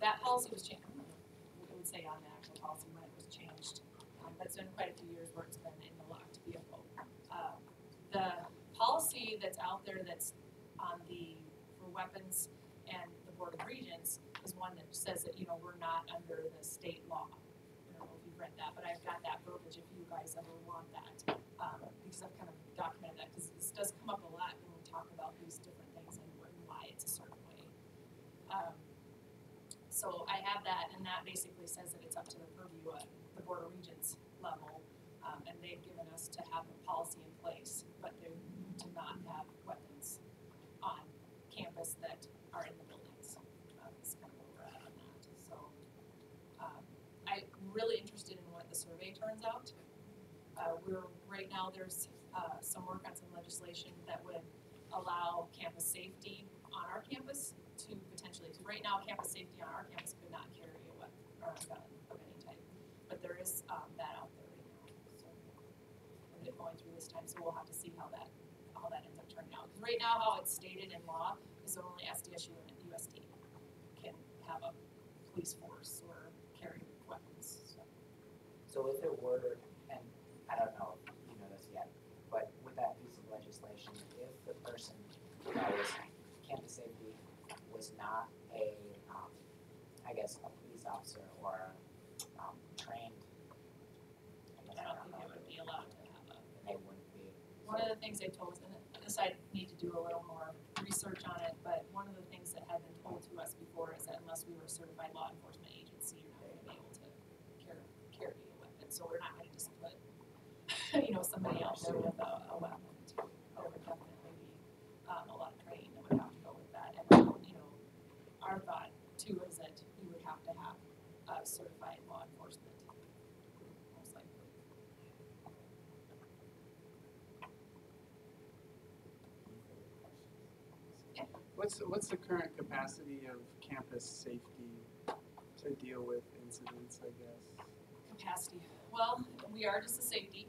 that policy was changed. We would say on the actual policy when it was changed, but it's been quite a few years where it's been in the locked vehicle. The policy that's out there that's on for weapons and the Board of Regents is one that says that, you know, we're not under the state law. I don't know if you've read that, but I've got that verbiage if you guys ever want that, because I've kind of documented that, because this does come up a lot when we talk about these different things and why it's a certain way. So I have that, and that basically says that it's up to the purview of the Board of Regents level, and they've given us to have a policy in place, but they're to not have weapons on campus that are in the buildings. That's kind of where we're at on that. So I'm really interested in what the survey turns out. Right now there's some work on some legislation that would allow campus safety on our campus to potentially, so right now campus safety on our campus could not carry a weapon or a gun of any type, but there is that out there right now. So we're going through this time, so we'll have to see how that ends up turning out. Because right now, how it's stated in law is only SDSU and USD can have a police force or carry weapons. So if it were, and I don't know if you know this yet, but with that piece of legislation, if the person that was campus safety was not a, I guess, a police officer or a trained, I don't think it would be allowed to have a. They wouldn't be. One of the things they told us, and this I need to do a little more research on it, but one of the things that had been told to us before is that unless we were a certified law enforcement agency, you're not going to be able to carry a weapon. So we're not going to just put, you know, somebody out there with a weapon. There would definitely be a lot of training that would have to go with that. And you know, our thought too is that you would have to have certified law enforcement, most likely. What's the current capacity of campus safety to deal with incidents, I guess? Capacity. Well, we are just a safety.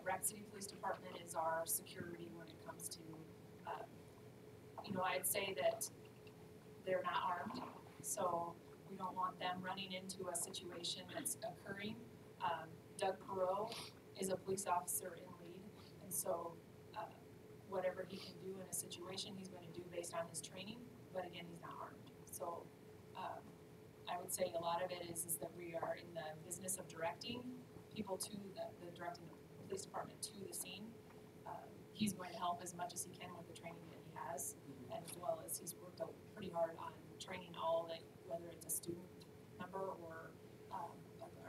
Rapid City Police Department is our security when it comes to, you know, I'd say that they're not armed, so we don't want them running into a situation that's occurring. Doug Perot is a police officer in lead, and so whatever he can do in a situation, he's going to do based on his training, but again, he's not armed. So I would say a lot of it is that we are in the business of directing people to directing the police department to the scene. He's going to help as much as he can with the training that he has, and as well as he's worked out pretty hard on training all the, whether it's a student member or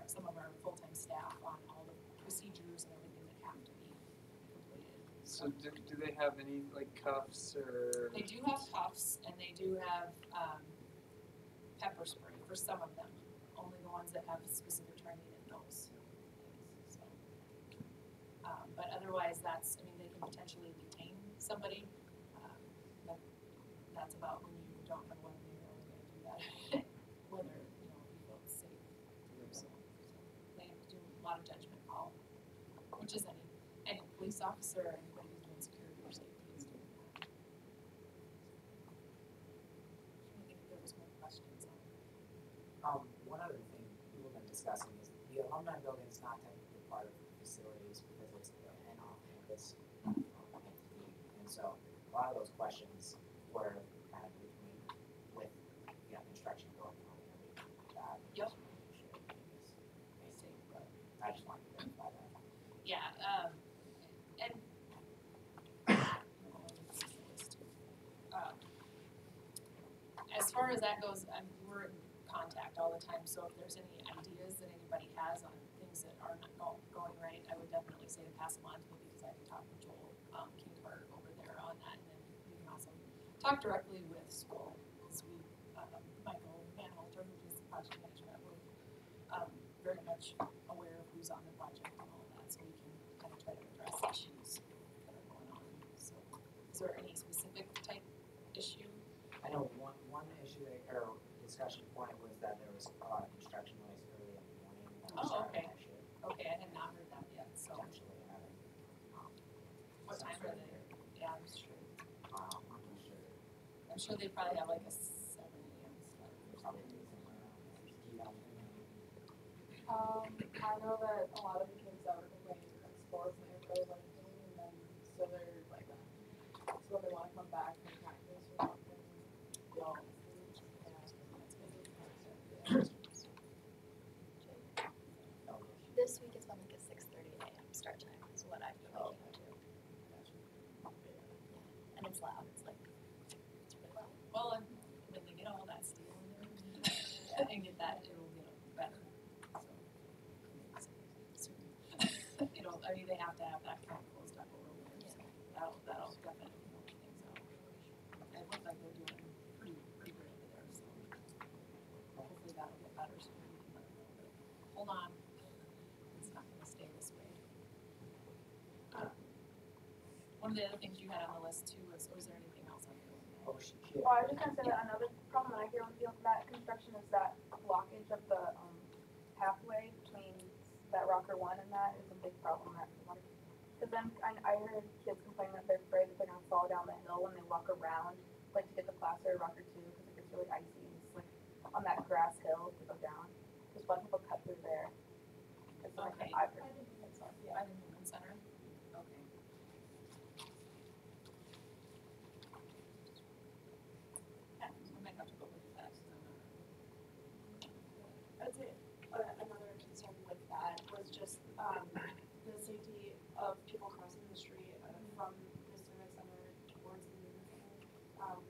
some of our full-time staff on all the procedures and everything that have to be completed. So do they have any like cuffs or? They do have cuffs, and they do have pepper spray for some of them. Only the ones that have specific training in those things. So, but otherwise, I mean, they can potentially detain somebody. But that's about when you don't have one, you're only going to do that. Whether, you know, you feel it's safe to do so. They have to do a lot of judgment call, which is any police officer or anybody who's doing security or safety is doing that. I think there was more questions on. One other thing we've been discussing is the alumni building is not technically part of the facilities because it's an off-campus entity, and so a lot of those questions were kind of between with construction going on and everything like that. Yep. Sure everything is basic, but I just wanted to clarify that. Yeah, and as far as that goes, we're in contact all the time, so if there's any ideas that anybody has on things that are not going right, I would definitely say to pass them on to me, because I can talk to Joel Kinkart over there on that, and then we can also talk directly with school, because Michael Van Halter, who is the project manager, we're very much aware of who's on the project and all of that, so we can kind of try to address issues that are going on. So, is there any specific type issue? I know one issue or discussion point was that there was a lot of construction noise early in the morning. Oh, okay. Okay, I had not heard that yet, so. Potentially having. What time are they? Yeah, I'm sure. I'm not sure. I'm sure they probably have like a 7 a.m. start. Probably somewhere I know that a lot of the kids that were complaining from sports and they really like doing, and then so they're like, so they want to come back from practice or something. Well, This week it's been like a 6:30 a.m. start time is what I've been Oh, waking up to. And it's loud, it's like, it's really loud. well, and when they get all that steel in there and get that, it'll get better. So, I mean, they have to have that kind of closed up a little bit, so that'll definitely help things out. It looks like they're doing pretty good over there, so hopefully that'll get better soon. Hold on, it's not gonna stay this way. One of the other things you had on the list too was there anything else on your list? Oh, shit. Well, I was just gonna say that another problem that I hear on that construction is that blockage of the pathway between that rocker one and that is a big problem. Because then I heard kids complaining that they're afraid that they're gonna fall down the hill when they walk around, like to get to class or rocker two, because it gets really icy and it's like on that grass hill to go down. Because a lot of people cut through there. It's like Okay. I've heard. By the Newman Center? Okay. Yeah, I might have to go look at that. I'd say another concern with that was just the safety of people crossing the street from the Civic Center towards the Newman Center.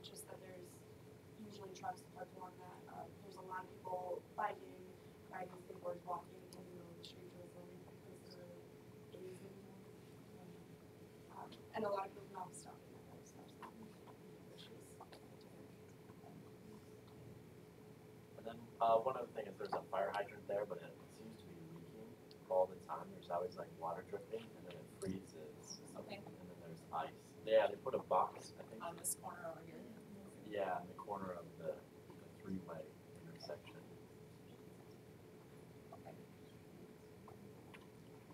Just that there's usually trucks parked along that. There's a lot of people biking, riding skateboards, walking in the middle of the street towards them because there is anymore. And a lot of people not stopping at those stop signs, which is And then one other thing is there's a fire hydrant there, but it seems to be leaking all the time. There's always like water dripping, and then it freezes. Okay. And then there's ice. Yeah, they put a box, I think. On this corner over here. Yeah, in the corner of the three-way intersection.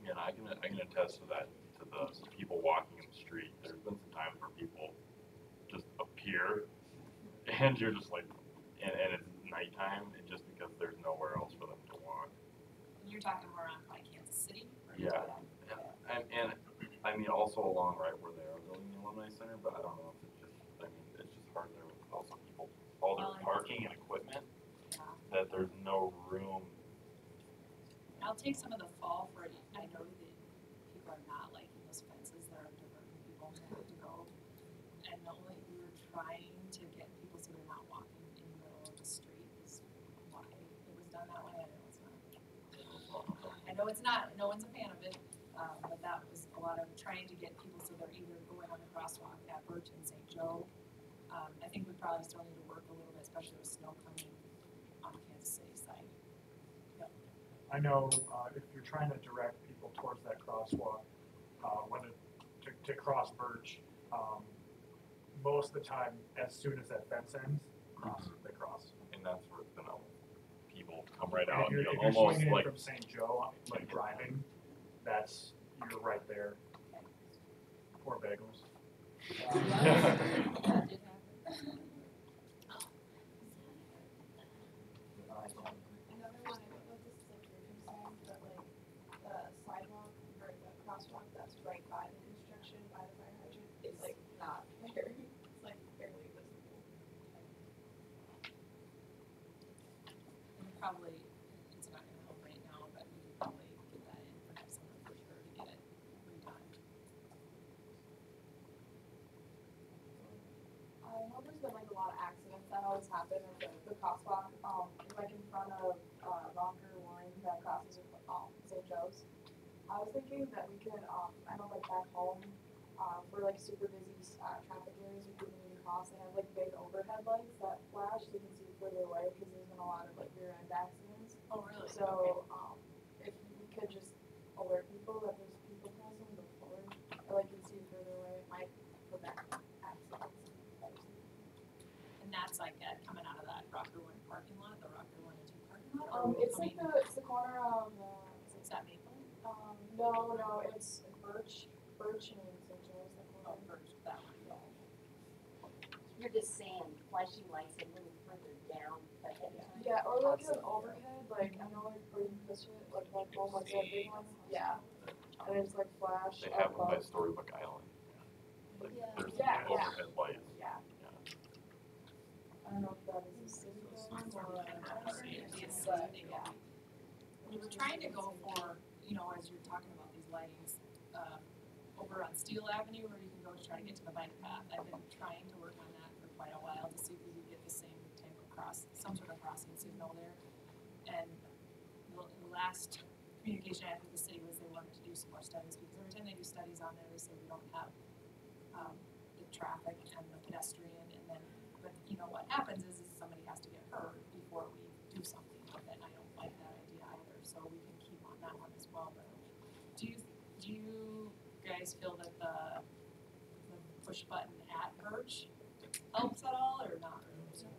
Yeah, and I can attest to that, to the people walking in the street. There's been some times where people just appear and you're just like, and it's nighttime, and just because there's nowhere else for them to walk. You're talking more on by Kansas City? Or Yeah. And I mean, also along right where they are building the Alumni Center, but I don't know if it's just, I mean, it's just hard there with also people, all their parking and equipment, Yeah. that there's no room. I'll take some of the fall for it. I know that people are not liking those fences that are diverting people to have to go. And the only, we were trying to get people so they're not walking in the middle of the street is why it was done that way. I know it's not, no one's a fan of it, but that was a lot of trying to get people so they're either going on the crosswalk at Birch and St. Joe. I think we probably still need to work a little bit, especially with snow coming on the Kansas City side. I know if you're trying to direct people towards that crosswalk, to cross Birch, most of the time, as soon as that fence ends, they cross. And that's where it's gonna, people come right And out, if you're, and if you you're almost swinging in like, from St. Joe, like driving, you're right there. Poor bagels. That did happen. another one. I don't know if this is like your concern, but like the sidewalk or the crosswalk that's right by the construction by the fire hydrant is like not very. It's like barely visible. And probably, it's not gonna help right now, but we could probably get that in for next summer for sure to get it redone. I know there's been like a lot of accidents that always happen with the crosswalk, like in front of Rocker One that crosses with St. Joe's. I was thinking that we could, I know like back home, for like super busy traffic areas, we could maybe cross and have like big overhead lights that flash so you can see further away because there's been a lot of like rear end accidents. Oh, really? So if we could just alert people that there's people crossing before, or like you can see further away, it might prevent accidents. And that's like coming out of that Rocker One parking lot, the Rocker One and Two parking lot? Or It's like coming- it's the corner of Is that Maple? no, it's Birch and St. Joe's. Oh, first, that one. You're just saying flashing lights a little further down, but Yeah, or like an overhead, like I know like where you push it, like can was that big see. one? Yeah. And it's like flash They have one by above. Storybook Island. Like, Yeah. there's Yeah, yeah. overhead lights. Yeah. I don't know if that is a city one or It's, but yeah. We were trying to go for, you know, as you're talking about these lightings, over on Steel Avenue where you can go to try to get to the bike path. I've been trying to work on that for quite a while to see if we could get the same type of some sort of crossing signal there. And the last communication I had with the city was they wanted to do some more studies, because every time they do studies on there, they say we don't have, the traffic and the pedestrian, and then, but you know, what happens is somebody has to get hurt before we do something with it, and I don't like that idea either, so we can keep on that one as well, but do you guys feel that the push button at Birch helps at all, or not really? So,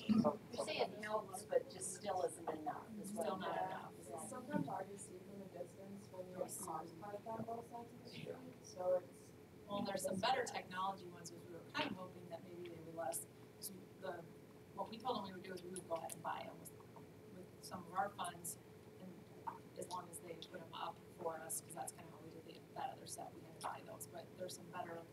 You're saying helps, but just still isn't enough, is what Still I'm not hearing. enough. sometimes I just see from a distance when you have cars parked on both sides of the street, so it's. well, there's some better technology ones, which we were kind of hoping that maybe they would let us, so what we told them we would do is we would go ahead and buy them with some of our funds, and as long as they put them up for us, because that's kind of how we did that other set, we had to buy those, but there's some better,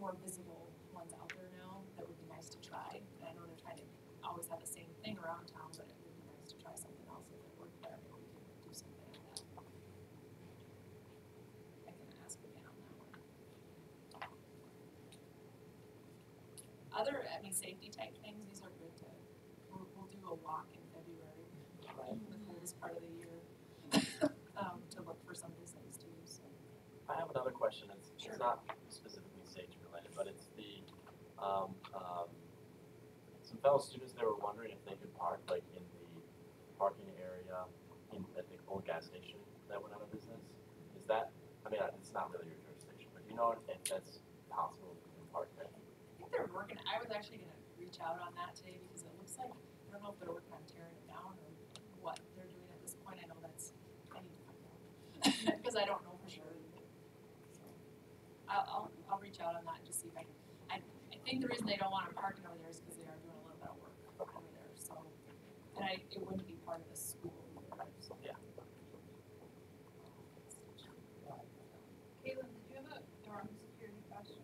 more visible ones out there now that would be nice to try. And I know they're trying to always have the same thing around town, but it would be nice to try something else if it worked there. Maybe we could do something like that. I can ask again on that one. Other, I mean, safety type things, these are good to, we'll do a walk in February, the coolest part of the year, to look for some of these things too, so. I have another question. It's Sure. not specifically safety related, but it's some fellow students, they were wondering if they could park like in the parking area at the old gas station that went out of business. Is that, I mean, it's not really your jurisdiction, but do you know if that's possible to park there? I think they're working, I was actually gonna reach out on that today because it looks like, I don't know if they're working on tearing it down or what they're doing at this point. I know that's, I need to find out. Because I don't know for sure either. So, I'll reach out on that and just see if I can, I think the reason they don't want them parking over there is because they are doing a little bit of work over there, so. And it wouldn't be part of the school either, so. Yeah. Caitlin, did you have a dorm security question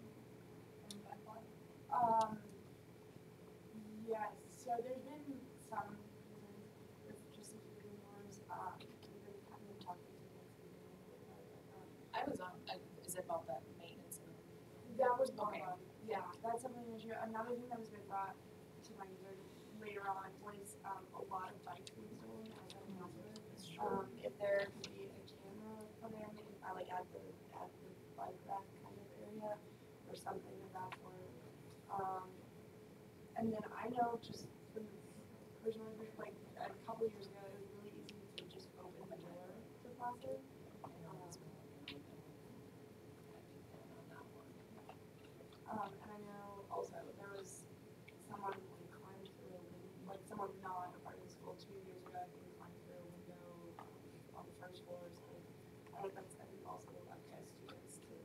from the backlog? Yes, so there's been some reasons with just security norms, we've been kind of talking to them. I was on, is it about that maintenance and? That was one Okay. of them, yeah, that's something an issue. Another thing that was been brought to my ear later on was, a lot of bikes being stolen as a councilor. If there could be a camera put in, like at the bike rack kind of area, or something of that sort. And then I know just from personal experience, like a couple of years ago, it was really easy to just open the door to Placer. And I know also there was someone like climbed through a window, like someone not a part of the school 2 years ago, I think climbed through a window on the first floor. So I think that's, I think also like as students to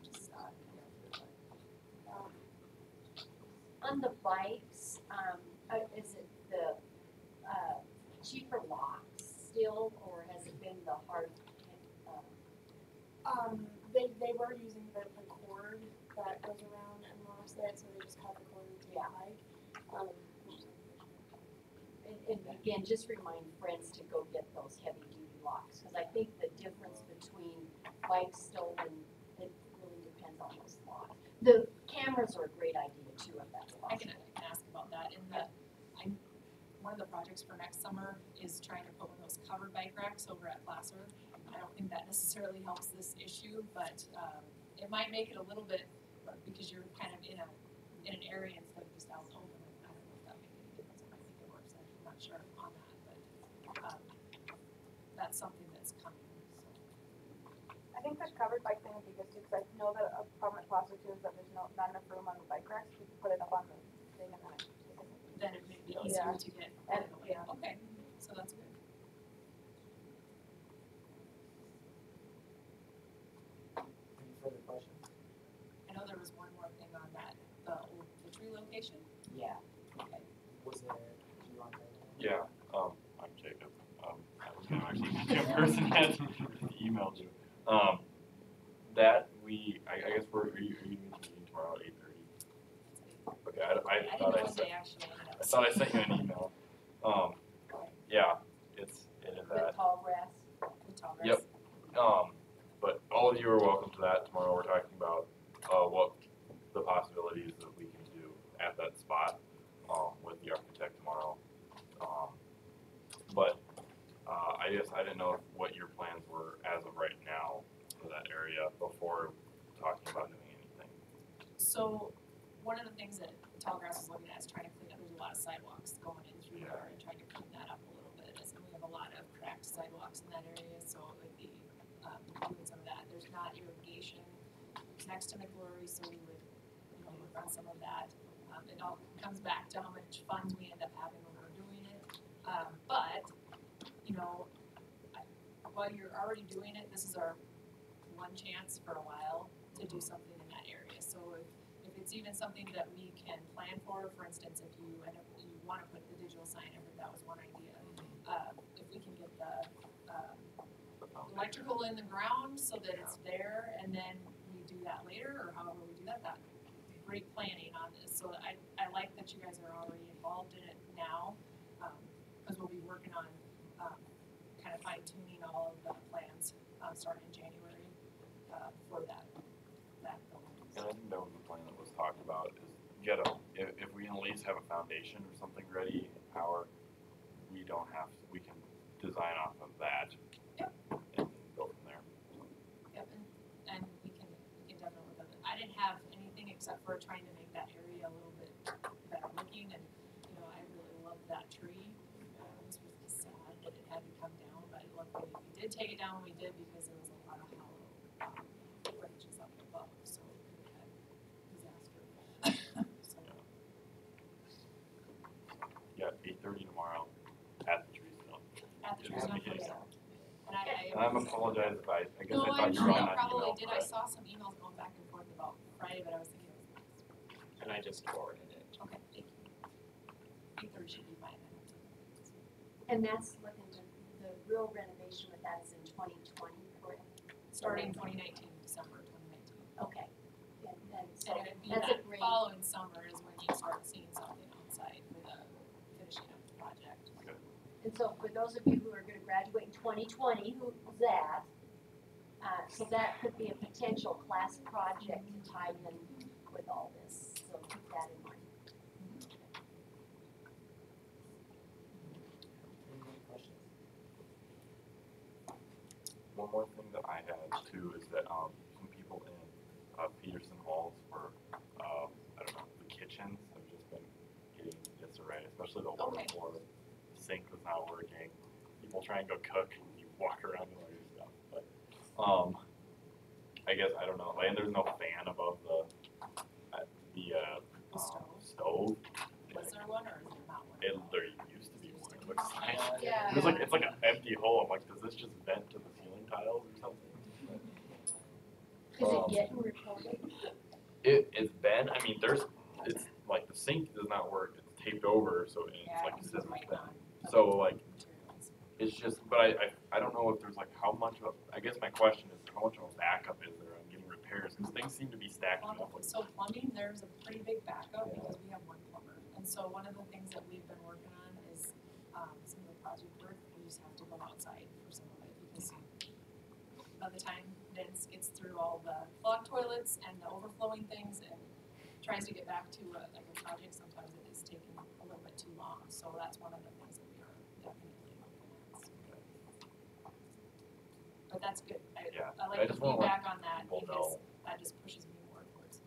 just that. On the bikes, is it the, cheaper locks still, or has it been the hard, They were using the cord that goes around and locks that, so they just cut the cord into the Yeah. bike. and again, just remind friends to go get those heavy duty locks, because I think the difference between bikes stolen, it really depends on those locks. The cameras are a great idea too, if that's I can possible. ask about that. One of the projects for next summer is trying to put one of those covered bike racks over at Placer. I don't think that necessarily helps this issue, but it might make it a little bit, because you're kind of in an area instead of just out open. I don't know if that makes any difference. I think it works. I'm not sure on that, but that's something that's coming. So. I think the covered bike thing would be good too, because I know that a problem at Plaza too is that there's not enough room on the bike racks. You can put it up on the thing and Then it may be Yeah. easier to get And- away. yeah. Okay, so that's good. Any further questions? I know there was one more thing on that, the tree location. Yeah. Okay. Was there, do you want to? Yeah, I'm Jacob. no, actually, the person had emailed you. That I guess are you meeting tomorrow at 8:30? Okay, I I didn't thought know I what sent, they actually ended up I thought I saying. sent you an email. Yeah, it is With that. tall grass. With tall grass. Yep. But all of you are welcome to that. Tomorrow we're talking about what the possibilities that we can do at that spot with the architect tomorrow. But I guess I didn't know what your plans were as of right now for that area before talking about doing anything. So one of the things that Tallgrass is looking at is trying to clean up, there's a lot of sidewalks going in through there and trying to clean that up a little bit. And we have a lot of cracked sidewalks in that area, so it would be doing some of that. There's not irrigation next to McLaury, so we would, work on some of that. It all comes back to how much funds we end up having when we're doing it. But, while you're already doing it, this is our one chance for a while to do something in that area. So if it's even something that we can plan for instance, if you want to put the digital sign, I heard that was one idea. If we can get the electrical in the ground so that it's there, and then we do that later, or however we do that, great planning on this. So I like that you guys are already involved in it now, because we'll be working on kind of fine tuning all of the plans starting in January for that building. And I think that was the plan that was talked about is if we can at least have a foundation or something ready, we can design off of that. Yep. And go from there. Yep, and we can definitely work on it. I didn't have anything except for trying to make that area a little bit better looking, and I really loved that tree. This was sad that it had to come down, but luckily we did take it down when we did because there was a lot of hollow branches up above, so it could have had disaster. So, Yeah, 8:30 tomorrow at the tree still. at the trees, not for Yeah. sale. And And I'm apologize if I guess no, I I'm thought you sure were you on that probably email. did. I saw some emails going back and forth about Friday, but I was thinking it was next week. And I just forwarded it. Okay, thank you. 8:30 should be fine. And that's looking to, the real renovation with that is in 2020, correct? Starting 2019, December 2019. Okay. And so And it'd be that's a that great, following summer is when you start seeing something outside for the finishing up the project. and so for those of you who are gonna graduate in 2020, who's that? So that could be a potential class project to tie in with all this, so keep that in mind. Any more questions? One more thing that I had too is that some people in Peterson Halls were I don't know, the kitchens have just been getting disarray, especially the water Okay. floor. The sink was not working. People try and go cook and you walk around and all your stuff. But I guess I don't know. And there's no fan above the stove. Was there one or is there not one? There used to be one. It looks like Yeah. it's like an empty hole. I'm like, does this just vent to the ceiling tiles or something? Is it getting reported? It's been. I mean, it's like the sink does not work. It's taped over, so it's Yeah, like I it was says waiting it's been. on So like materials. it's just. But I don't know if there's like how much of. I guess my question is how much of a backup is there on getting repairs because things seem to be stacking up. So plumbing, there's a pretty big backup because we have one plumber. And so one of the things that we've been working on is some of the project work, we just have to go outside for some of it because by the time Vince gets through all the clogged toilets and the overflowing things and tries to get back to like a project, sometimes it is taking a little bit too long. So that's one of the things that we are definitely looking at. But that's good. Yeah. I I like the just wanna let feedback on that people because know. that just pushes me more towards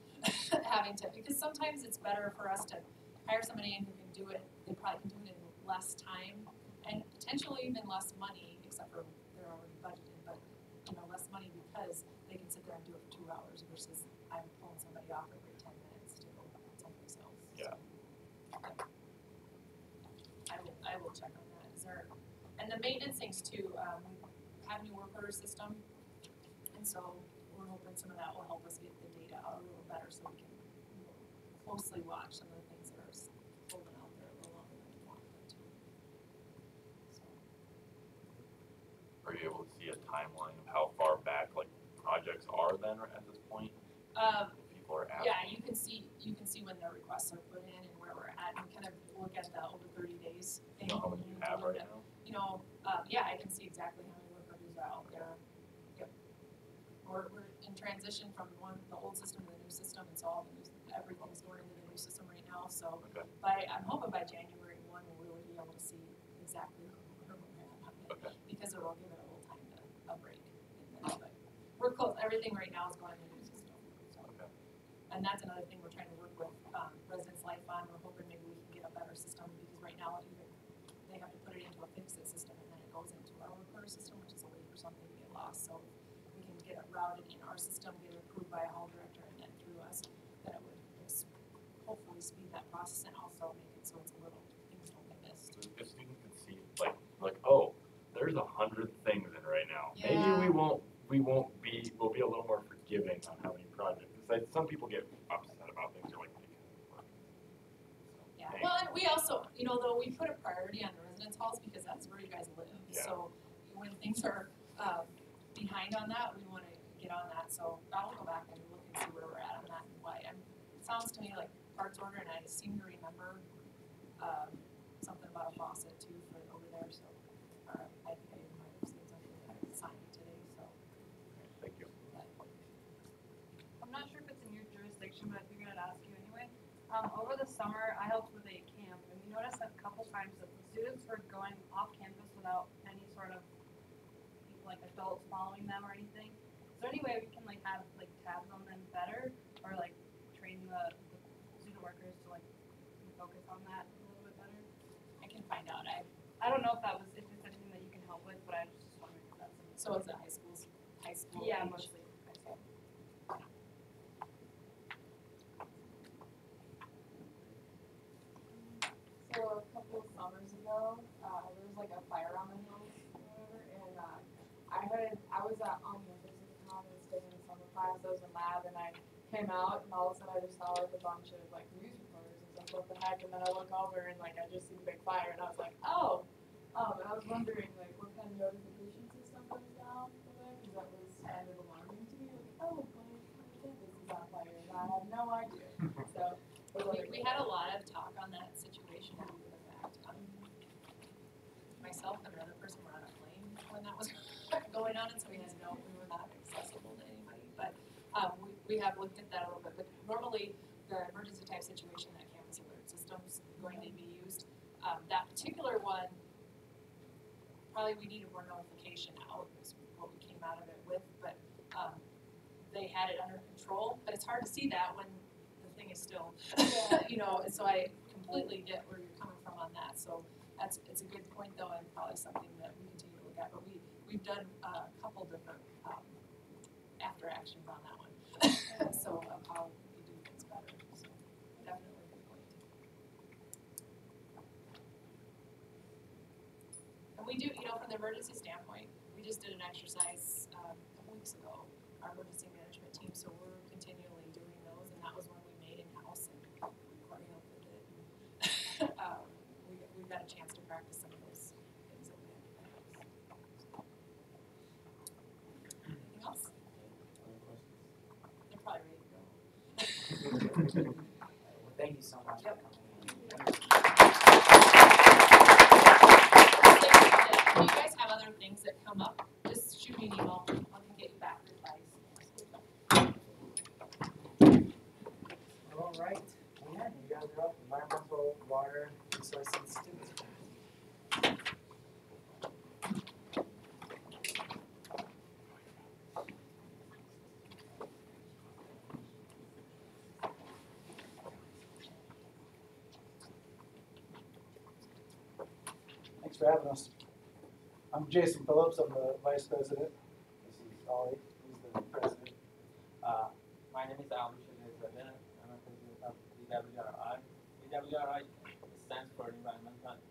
having to, because sometimes it's better for us to hire somebody in who can do it, they probably can do it in less time and potentially even less money, except for they're already budgeted, but less money because they can sit there and do it for 2 hours versus I'm pulling somebody off every 10 minutes to go someplace else. Yeah. I will check on that. And the maintenance things too, we have a new work order system. And so we're hoping some of that will help us get the data out a little better so we can closely watch some of the things that are holding out there a little longer than we want them to. So. are you able to see a timeline of how far back like projects are then or at this point? If people are asking. Yeah, you can see when their requests are put in and where we're at, and kind of look at the over 30 days thing. You know how many you have right now? You know, yeah, I can see exactly how many work orders are out there. Yep. We're in transition from the old system to the new system, and so everything's going into the new system right now. So, Okay. I'm hoping by January 1 we'll really be able to see exactly where we're at, Okay. because it will give it a little time to a break. But we're close. Everything right now is going in the new system. So. Okay. And that's another thing we're trying to work with Residents Life on. We're hoping maybe we can get a better system, because right now they have to put it into a fix-it system, and then it goes into our work order system, which is a way for something to get lost. So we can get it routed in our system, get it approved by a hall director, and then through us, then it would hopefully speed that process and also make it so it's a little, things don't get missed. So if students can see like oh, there's 100 things in right now. Maybe Yeah. we'll be a little more forgiving on how many projects. It's like some people get upset about things. They're like, Yeah, Thanks. well, and we also, though, we put a priority on the residence halls because that's where you guys live. Yeah. So when things are behind on that, we want to get on that. So I'll go back and look and see where we're at on that and why. It sounds to me like parts order, and I seem to remember something about a faucet too for over there. So I think I might have seen something that I signed today. So thank you. I'm not sure if it's in your jurisdiction, but I figured I'd ask you anyway. Over the summer, I helped with a camp, and we noticed a couple times that the students were going off campus without any sort of like adults following them or anything. Is there any way we can have tabs on them better, or train the student workers to focus on that a little bit better? I can find out. I don't know if it's anything that you can help with, but I was just wondering if that's something. So it's a high school. Yeah, age. mostly high school. So a couple of summers ago, there was a fire on the hill or whatever, and I was on campus at the time and staying in summer class. I was in lab, and I came out, and all of a sudden I just saw a bunch of news reporters and stuff. What the heck? And then I look over, and I just see the big fire, and I was like, oh. And I was wondering what kind of notification system goes down for there, because that was kind of alarming to me. Oh, my campus is on fire, and I had no idea. So. We had a lot of talk on that situation due to the fact myself and another person were on a plane when that was going on, and so we were not accessible to anybody. But we have looked at that a little bit. But normally, the emergency type situation, that campus alert system is going to be used. That particular one, probably we needed more notification out, is what we came out of it with. But they had it under control. But it's hard to see that when thing is still, and so I completely get where you're coming from on that. So it's a good point though, and probably something that we continue to look at. But we've done a couple different after actions on that one. So of how we do things better. So definitely a good point. And we do, from the emergency standpoint, we just did an exercise a couple weeks ago, our emergency management team. So we're continually doing those, and that was one we made in-house, and Courtney helped with it. We've got a chance to practice some of those things that we have in-house. Anything else? They're probably ready to go. Well, thank you so much for coming in. If you guys have other things that come up, just shoot me an email. I can get you back replies. All right, yeah, you guys are up, environmental, water, resource institute. Thanks for having us. I'm Jason Phillips. I'm the vice president. This is Ollie. He's the president. My name is Ali Shahid. I'm a president of EWRI. EWRI stands for Environmental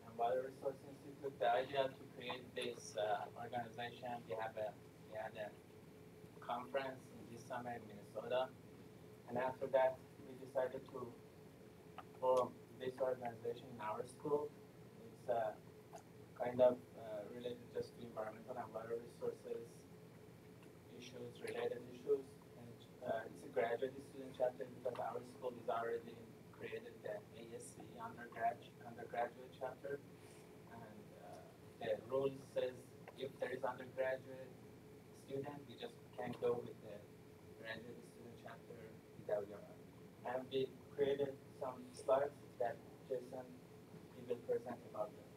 and Water Resource Institute. The idea to create this organization, we had a conference in this summer in Minnesota, and after that we decided to form this organization in our school. It's kind of related just to environmental and water resources issues, related issues. And it's a graduate student chapter because our school is already created the ASC undergraduate chapter. And the rule says if there is undergraduate student, we just can't go with the graduate student chapter EWRI. And we created some slides that Jason will present about that.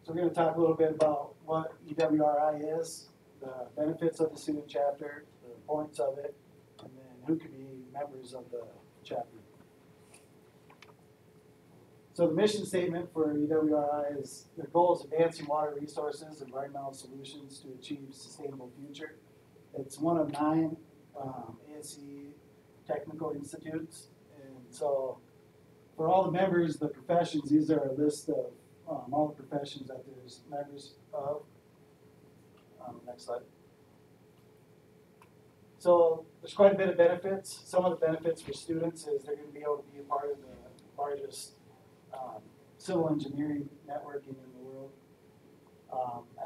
So we're going to talk a little bit about what EWRI is, the benefits of the student chapter, the importance of it, and then who can be members of the chapter. So the mission statement for EWRI is the goal is advancing water resources, environmental solutions to achieve sustainable future. It's one of 9 ASC technical institutes, and so for all the members, the professions, these are a list of all the professions that there's members of. Next slide. So there's quite a bit of benefits. Some of the benefits for students is they're going to be able to be a part of the largest civil engineering networking in the world.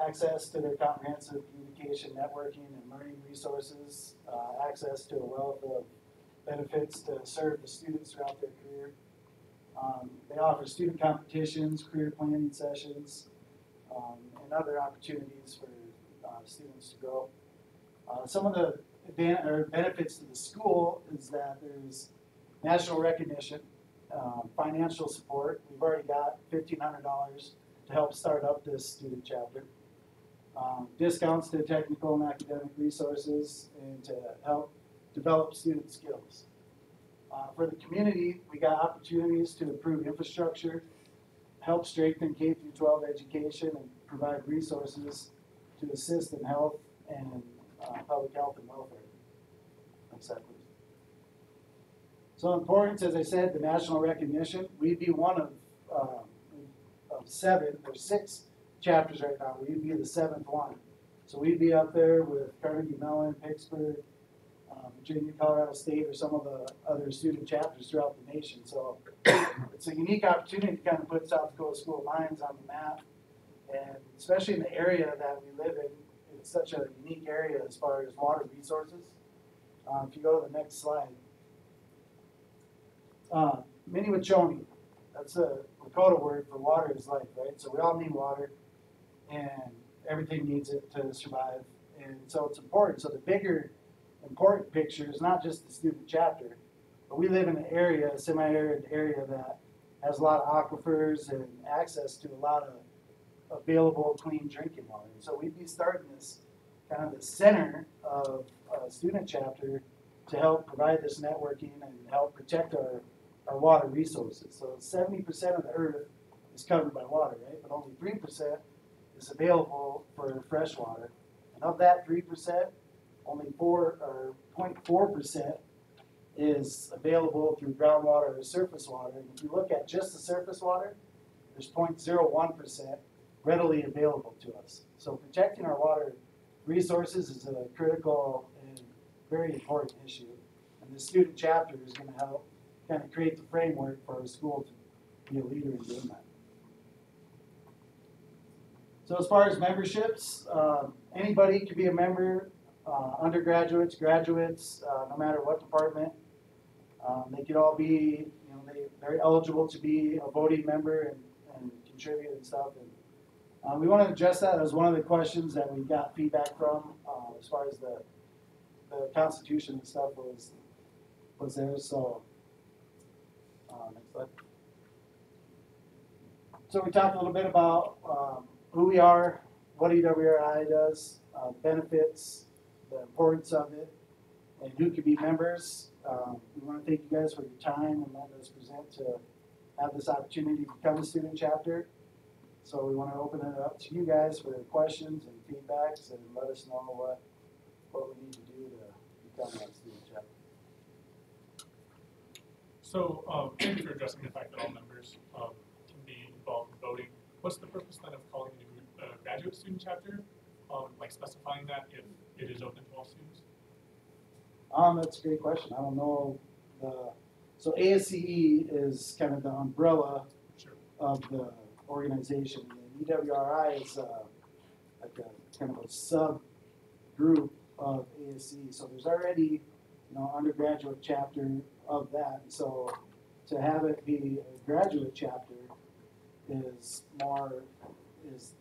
Access to their comprehensive communication, networking, and learning resources. Access to a wealth of benefits to serve the students throughout their career. They offer student competitions, career planning sessions, and other opportunities for students to grow. Some of the benefits to the school is that there's national recognition, financial support. We've already got $1,500 to help start up this student chapter. Discounts to technical and academic resources and to help develop student skills. For the community, we got opportunities to improve infrastructure, help strengthen K-12 education, and provide resources to assist in health and public health and welfare. Next slide, please. So importance, as I said, the national recognition. We'd be one of 7, there's 6 chapters right now. We'd be the 7th one. So we'd be up there with Carnegie Mellon, Pittsburgh, Virginia, Colorado State, or some of the other student chapters throughout the nation. So it's a unique opportunity to kind of put South Dakota School of Mines on the map, and especially in the area that we live in, it's such a unique area as far as water resources. If you go to the next slide. Miniwachoni, that's a Lakota word for water is life, right? So we all need water, and everything needs it to survive, and so it's important. So the bigger important picture is not just the student chapter, but we live in an area, a semi-arid area that has a lot of aquifers and access to a lot of available clean drinking water. And so we'd be starting this kind of the center of a student chapter to help provide this networking and help protect our water resources. So 70% of the earth is covered by water, right? But only 3% is available for fresh water. And of that 3%, only 0.4% is available through groundwater or surface water. And if you look at just the surface water, there's 0.01% readily available to us. So protecting our water resources is a critical and very important issue. And the student chapter is going to help kind of create the framework for our school to be a leader in doing that. So as far as memberships, anybody can be a member. Undergraduates, graduates, no matter what department. They could all be, they're eligible to be a voting member and contribute and stuff. And we want to address that as one of the questions that we got feedback from as far as the Constitution and stuff was there. So next slide. So we talked a little bit about who we are, what EWRI does, benefits, the importance of it, and who can be members. We want to thank you guys for your time and letting us present to have this opportunity to become a student chapter. So we want to open it up to you guys for questions and feedbacks, and let us know what we need to do to become a student chapter. So thank you for addressing the fact that all members can be involved in voting. What's the purpose then of calling it a graduate student chapter? Like specifying that if it is open to all students? That's a great question. I don't know. So ASCE is kind of the umbrella of the organization, and EWRI is like a kind of a subgroup of ASC. So there's already, undergraduate chapter of that. And so to have it be a graduate chapter is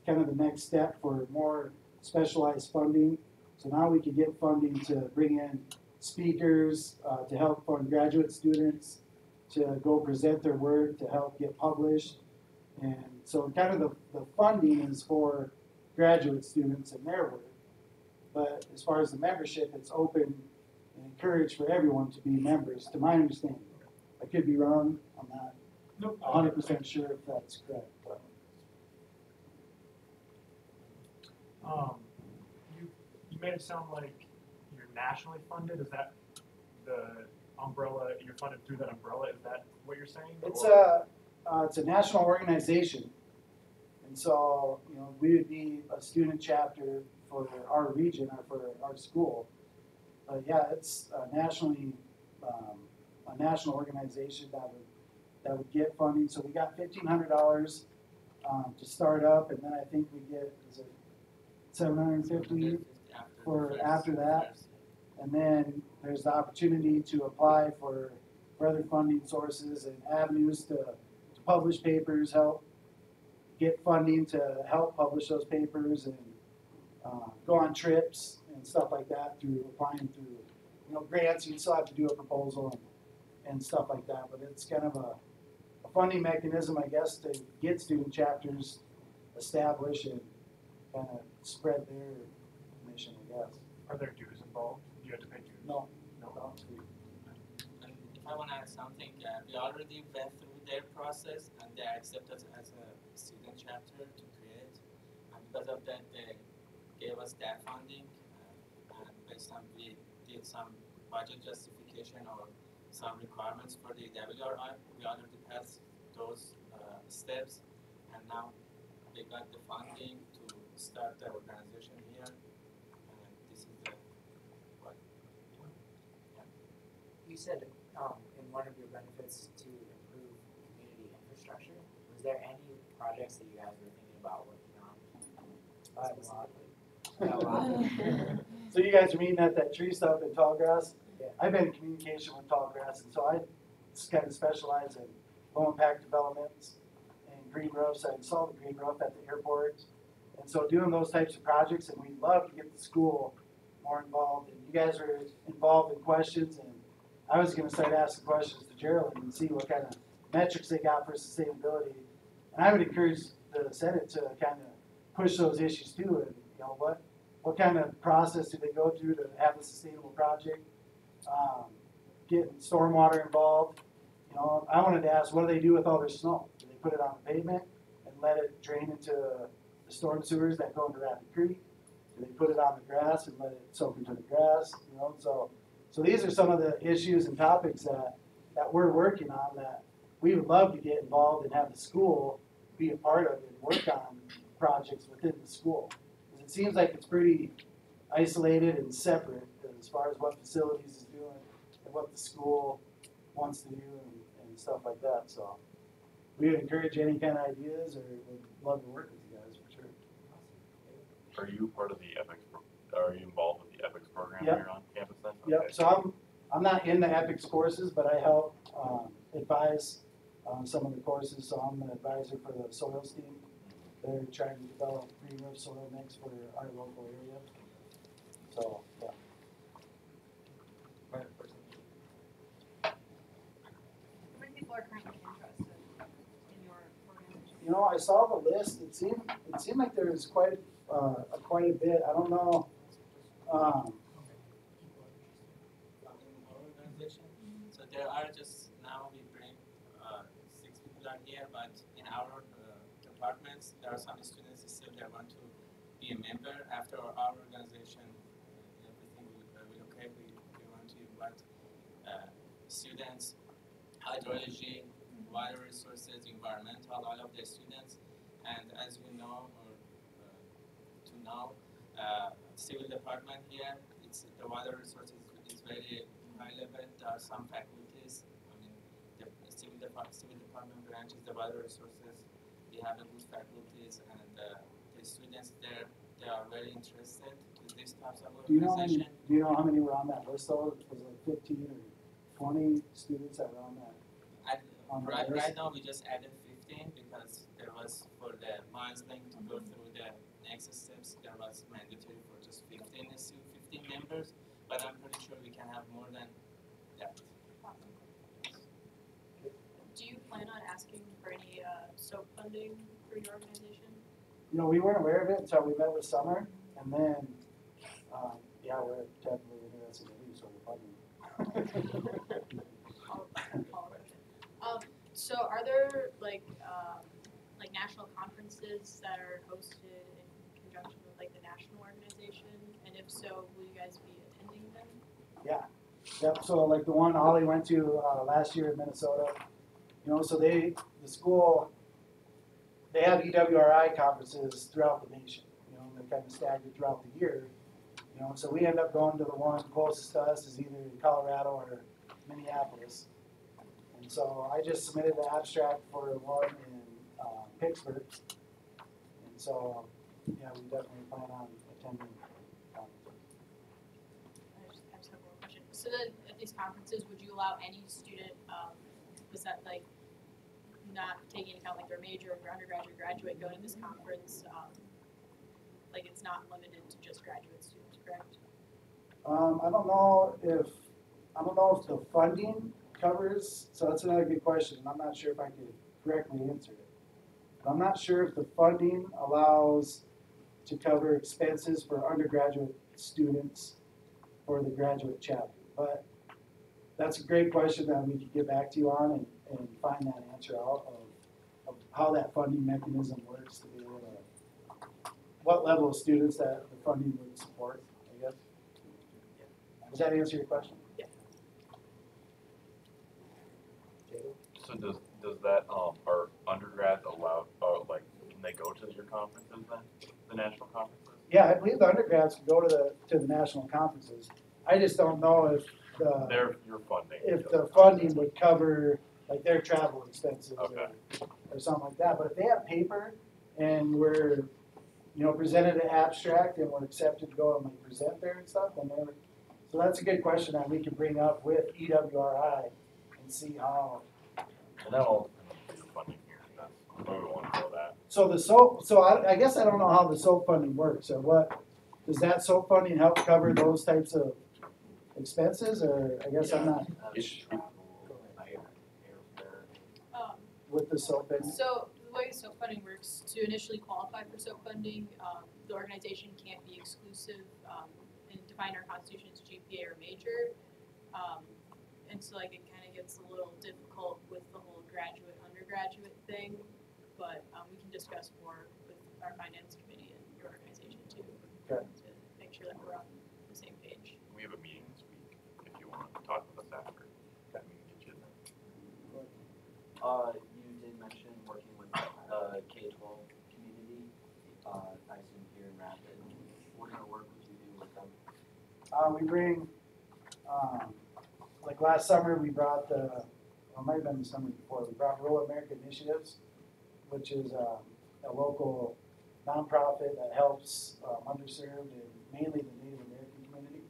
kind of the next step for more specialized funding. So now we can get funding to bring in speakers, to help fund graduate students, to go present their work, to help get published. And so kind of the funding is for graduate students and their work. But as far as the membership, it's open and encouraged for everyone to be members, to my understanding. I could be wrong, I'm not 100% sure if that's correct. But. You made it sound like you're nationally funded. Is that the umbrella? You're funded through that umbrella. Is that what you're saying? It's a national organization, and so we would be a student chapter for our region or for our school. But yeah, it's nationally a national organization that would get funding. So we got $1,500 to start up, and then I think we get $750 for after that, and then there's the opportunity to apply for other funding sources and avenues to publish papers, help get funding to help publish those papers, and go on trips and stuff like that through applying through grants. You still have to do a proposal and stuff like that, but it's kind of a funding mechanism, I guess, to get student chapters established and kind of spread their mission, I guess. Are there dues involved? Do you have to pay dues? No. And if I want to add something, we already went through their process and they accepted us as a student chapter to create. And because of that, they gave us that funding. And based on we did some budget justification or some requirements for the WRI, we already passed those steps. And now they got the funding to start the organization here. And this is the what. You said in one of your benefits to improve community infrastructure. Was there any projects that you guys were thinking about working on? I have a lot. Yeah, a lot. So you guys are meeting at that tree stump in Tallgrass? Yeah. I've been in communication with Tallgrass, and so I kind of specialize in low impact developments and green roofs. I installed a green roof at the airport. And so doing those types of projects, and we'd love to get the school more involved. And you guys are involved in questions, and I was going to start asking questions to Gerald and see what kind of metrics they got for sustainability. And I would encourage the Senate to kind of push those issues too. And what kind of process do they go through to have a sustainable project? Getting stormwater involved. I wanted to ask, what do they do with all their snow? Do they put it on the pavement and let it drain into the storm sewers that go into Rapid Creek? Do they put it on the grass and let it soak into the grass? So these are some of the issues and topics that we're working on that we would love to get involved and have the school be a part of and work on projects within the school. Because it seems like it's pretty isolated and separate as far as what facilities is doing and what the school wants to do and stuff like that. So we would encourage any kind of ideas, or would love to work with you guys for sure. Are you part of the EPICS? Are you involved with the EPICS program Yep. here on campus then? Yep. Okay. So I'm not in the EPICS courses, but I help advise some of the courses. So I'm an advisor for the soils team. They're trying to develop green roof soil mix for our local area. So yeah. How many people are currently interested in your organization? I saw the list. It seemed like there was quite a bit. I don't know. Organization. So there are just now we bring 6 people are here, but in our departments there are some students still they want to be a member after our organization. Everything will okay. We want to invite students, hydrology, water resources, environmental, all of the students, and as we know or to know, civil department here, the water resources is very high level. There are some faculties. I mean, the civil department branches the water resources. We have a good faculties, and types of Do you know organization. how many were on that list though? Was it like 15 or 20 students that were on that? On the list? Right now, we just added 15 because there was, for the Miles Link to go through the next steps, there was mandatory for just 15 members, but I'm pretty sure we can have more than that. Do you plan on asking for any SOAP funding for your organization? You know, we weren't aware of it until we met with Summer, and then, yeah, we're definitely interested in any sort of funding. So are there like national conferences that are hosted in conjunction with like the national organization? And if so, will you guys be attending them? Yeah, yep, so like the one Ollie went to last year in Minnesota, you know, so the school, they have EWRI conferences throughout the nation, you know, they're kind of staggered throughout the year, you know, so we end up going to the one closest to us is either Colorado or Minneapolis. And so I just submitted the abstract for one in Pittsburgh, and so, yeah, we definitely plan on attending conferences. I just have several questions. So then at these conferences, would you allow any student, was that like not taking into account like their major or their undergraduate, graduate, go to this conference? Like it's not limited to just graduate students, correct? I don't know if the funding covers, so that's another good question, and I'm not sure if I could correctly answer it. I'm not sure if the funding allows to cover expenses for undergraduate students for the graduate chapter, but that's a great question that we could get back to you on and find that answer out of how that funding mechanism works to be able to, what level of students that the funding would support, I guess. Does that answer your question? Yeah. So does that, are undergrads allowed, like, can they go to your conferences then, the national conferences? Yeah, I believe the undergrads can go to the national conferences. I just don't know if Your funding. the funding would cover like their travel expenses Okay. or something like that. But if they have paper and we're, you know, presented an abstract and we're accepted to go and like present there and stuff, then they're, so that's a good question that we can bring up with EWRI and see how. And that'll be your funding here, that's, we want to know that. So the SOAP, so I guess I don't know how the SOAP funding works, or what, does that SOAP funding help cover those types of expenses, or I guess I'm not with the SOAP funding? So the way SOAP funding works, to initially qualify for SOAP funding, the organization can't be exclusive and define our constitution as GPA or major. And so like it kind of gets a little difficult with the whole graduate undergraduate thing, but we can discuss more with our finance committee and your organization too, Okay. to make sure that we're on the same page. We have a meeting this week, if you want to talk with us after, we can get you in there. You did mention working with K-12 community, I assume here in Rapid. What kind of work would you do with them? We bring, like last summer, we brought well, it might have been the summer before, we brought Rural American Initiatives, which is a local nonprofit that helps underserved and mainly the Native American community.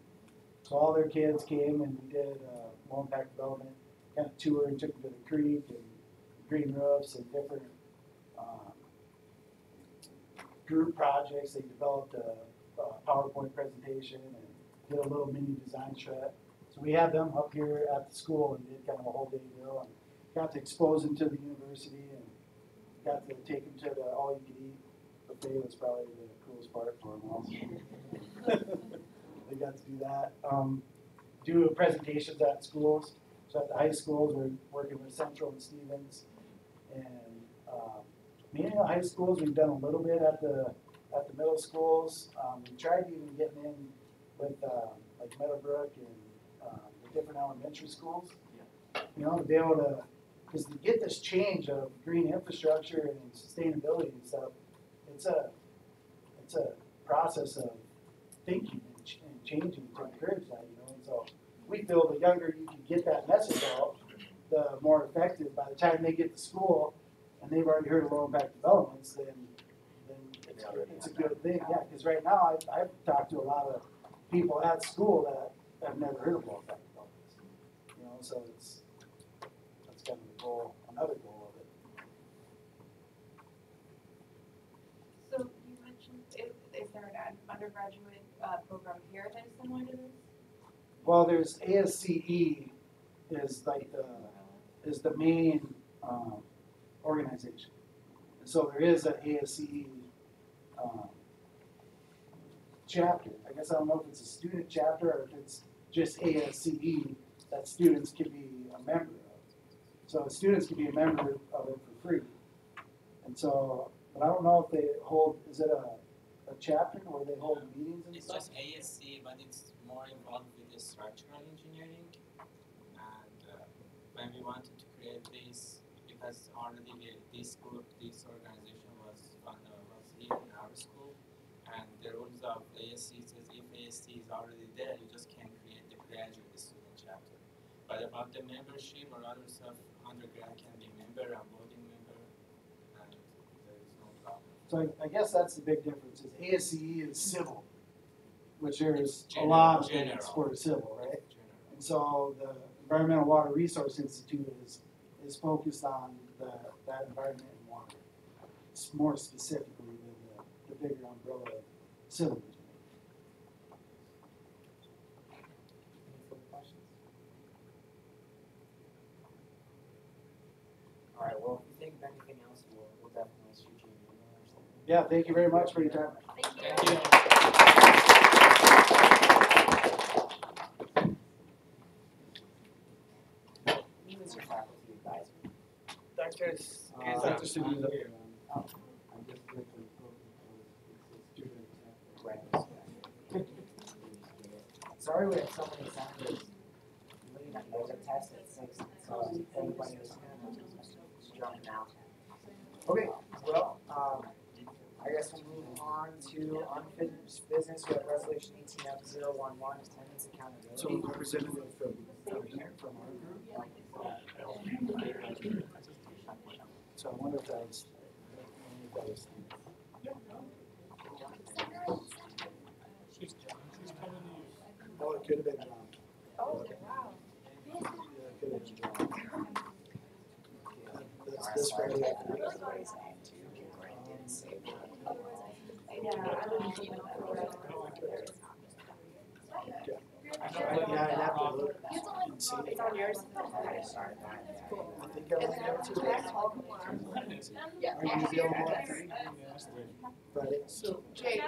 So all their kids came and we did low impact development, kind of tour and took them to the creek and green roofs and different group projects. They developed a PowerPoint presentation and did a little mini design shred. So we had them up here at the school and did kind of a whole day deal and got to expose them to the university and got to take them to the all-you-can-eat buffet. Was probably the coolest part for them all. They got to do that. Do presentations at schools. So at the high schools, we're working with Central and Stevens, and mainly at high schools. We've done a little bit at the middle schools. We tried even getting in with like Meadowbrook and the different elementary schools. You know, to be able to, because to get this change of green infrastructure and sustainability and stuff, it's a process of thinking and changing to encourage that. You know, and so we feel the younger you can get that message out, the more effective. By the time they get to school and they've already heard of low impact developments, then it's a good thing. Yeah, because right now I've talked to a lot of people at school that have never heard of low effect buildings. You know, so that's kind of the goal, another goal of it. So you mentioned, is there an undergraduate program here that is similar to this? Well, there's ASCE is like is the main organization. So there is an ASCE chapter. I guess I don't know if it's a student chapter or if it's just ASCE that students can be a member of. So students can be a member of it for free. And so, but I don't know if they hold, is it a chapter where they hold meetings and It's stuff? just ASC, but it's more involved with the structural engineering. And when we wanted to create this, because already this group, this organization was here in our school, and the rules of ASC says if ASC is already there, you just can't create the graduate student chapter. But about the membership or other stuff, undergrad can be member and voting member, and there is no problem. So I guess that's the big difference is ASCE is civil, which there's a General- lot of general. things for civil, right? General. And so the Environmental Water Resource Institute is focused on that environment and water. It's more specifically than the bigger umbrella of civil engineering. Any further questions? All right, well, if you think of anything else, we'll definitely shoot you an email or something. Yeah, thank you very much for your time. Thank you. He was your faculty advisor. Dr. Dr. Souza. Oh, I'm just with the student. right. Sorry we had so many senators. There's a test at 6, so everybody was jumping out. Okay, well, I guess we'll move on to unfinished business. We have resolution 18F011, attendance accountability. So representative from here, from our group. So I wonder if that was. Oh, it could have been John. Oh, wow. Yeah, it could have been John. That's this Friday afternoon. Everybody's name too, get Brandon, save Yeah, I wouldn't even know where Yeah, I'd have to look and see. it's on yours. I think I only have 2 days. Are you available at 3? Friday? So, Jay,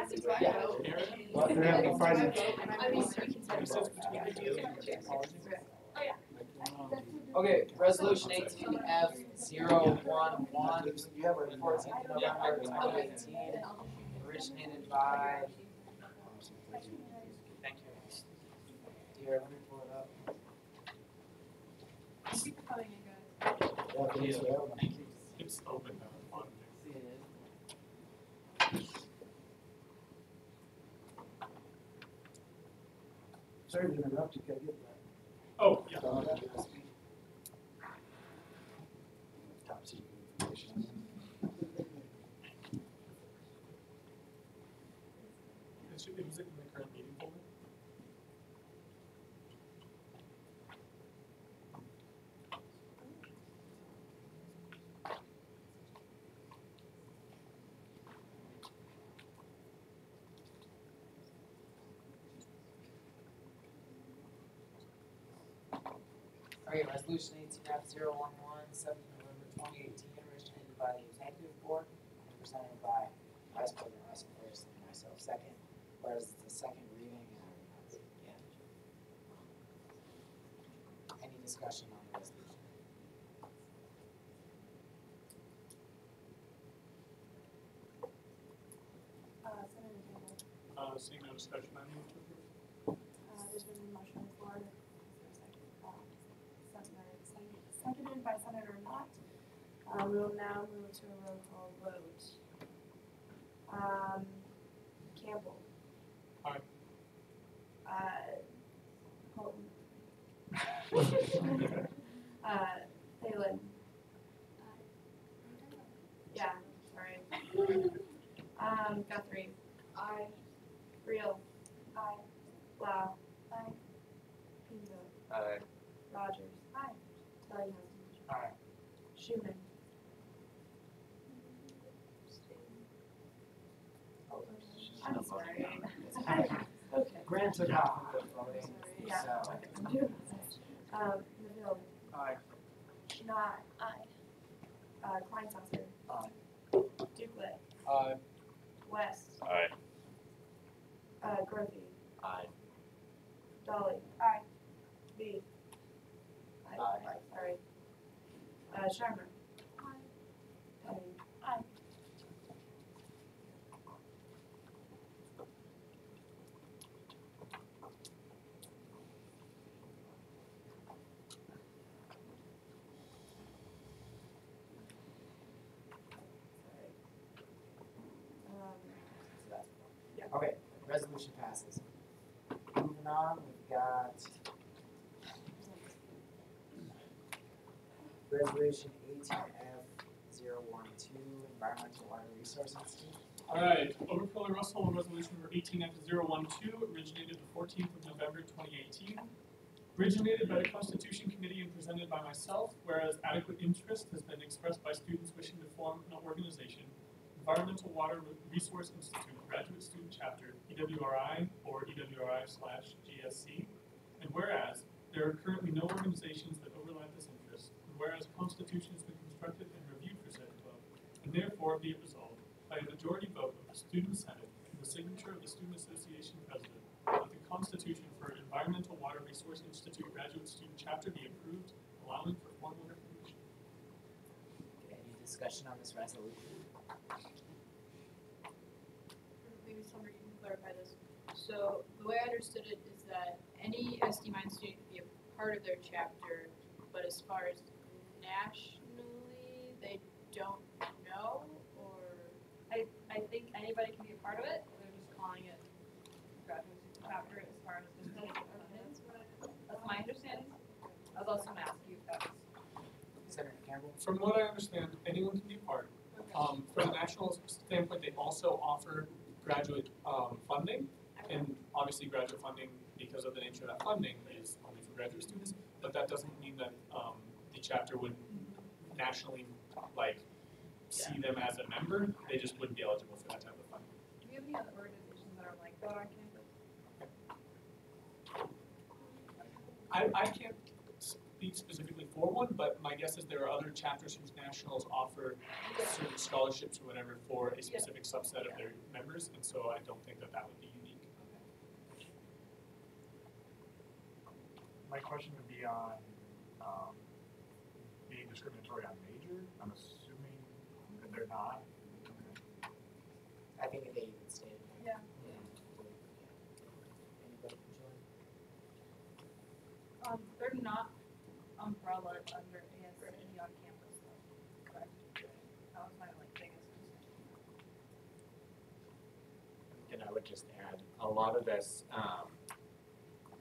Well, they're having Friday. Okay, resolution 18F011, You have a 14th November 2018, originated by, thank you. Here, let me pull it up. keep coming, you guys. Yeah, thanks for having me. It's open now. Sorry to interrupt you, can I get that? Oh, yeah. Top secret information. It should be music in the current meeting folder. Okay, resolution 18F011, 7th November 2018, originated by the executive board and presented by Vice President Russell first and myself second, whereas it's the second reading and yeah. Any discussion on the resolution? Senator Campbell, Seeing no discussion, I move to approve. there's been a motion on the floor. Seconded by Senator Knott. We will now move to a roll call vote. Campbell. Aye. Holton. Thalen. Yeah, sorry. Guthrie. Aye. Reel. Aye. Blau. Aye. Pinto. Aye. Rogers. Aye. Taliaferro. Aye. Schumann. I'm sorry. Okay. Grant took half of the voting, Yeah. so. I'm doing this. Neville. Aye. Schnott. Aye. Kleinsausser. Aye. Duclay. Aye. West. Aye. Grothy. Aye. Dolly. Aye. B. Aye. Sorry. Sharma. Aye. Penny. Aye. Okay, resolution passes. Moving on, we've got resolution 18F012, Environmental Water Resource Institute. Alright, Overfill and Russell, resolution number 18F012, originated the 14th of November 2018. Originated by the Constitution Committee and presented by myself, whereas adequate interest has been expressed by students wishing to form an organization, Environmental Water Resource Institute Graduate Student Chapter, EWRI or EWRI/GSC. And whereas there are currently no organizations that overlap this interest, and whereas a constitution has been constructed and reviewed for said club, and therefore be it resolved by a majority vote of the Student Senate and the signature of the Student Association President that the Constitution for Environmental Water Resource Institute Graduate Student Chapter be approved, allowing for formal recognition. Any discussion on this resolution? Maybe Summer, you can clarify this. So the way I understood it is that any SD Mind student can be a part of their chapter, but as far as nationally, they don't know, or I think anybody can be a part of it. They're just calling it graduate student chapter as far as the study opinions. That's my understanding. I was also gonna ask you if that was. Senator Campbell? From what I understand, anyone can be a part. From a national standpoint, they also offer graduate funding, and obviously graduate funding, because of the nature of that funding, is only for graduate students, but that doesn't mean that the chapter would nationally, see them as a member. They just wouldn't be eligible for that type of funding. Do we have any other organizations that are like that on campus? I can't speak specifically for one, but my guess is there are other chapters whose nationals offer certain scholarships or whatever for a specific subset of their members, and so I don't think that that would be unique. My question would be on being discriminatory on major. I'm assuming that they're not. I think they even stated that. Yeah. Anybody, Julie? They're not umbrella under ASD on campus though, correct? That was my biggest concern. And I would just add, a lot of this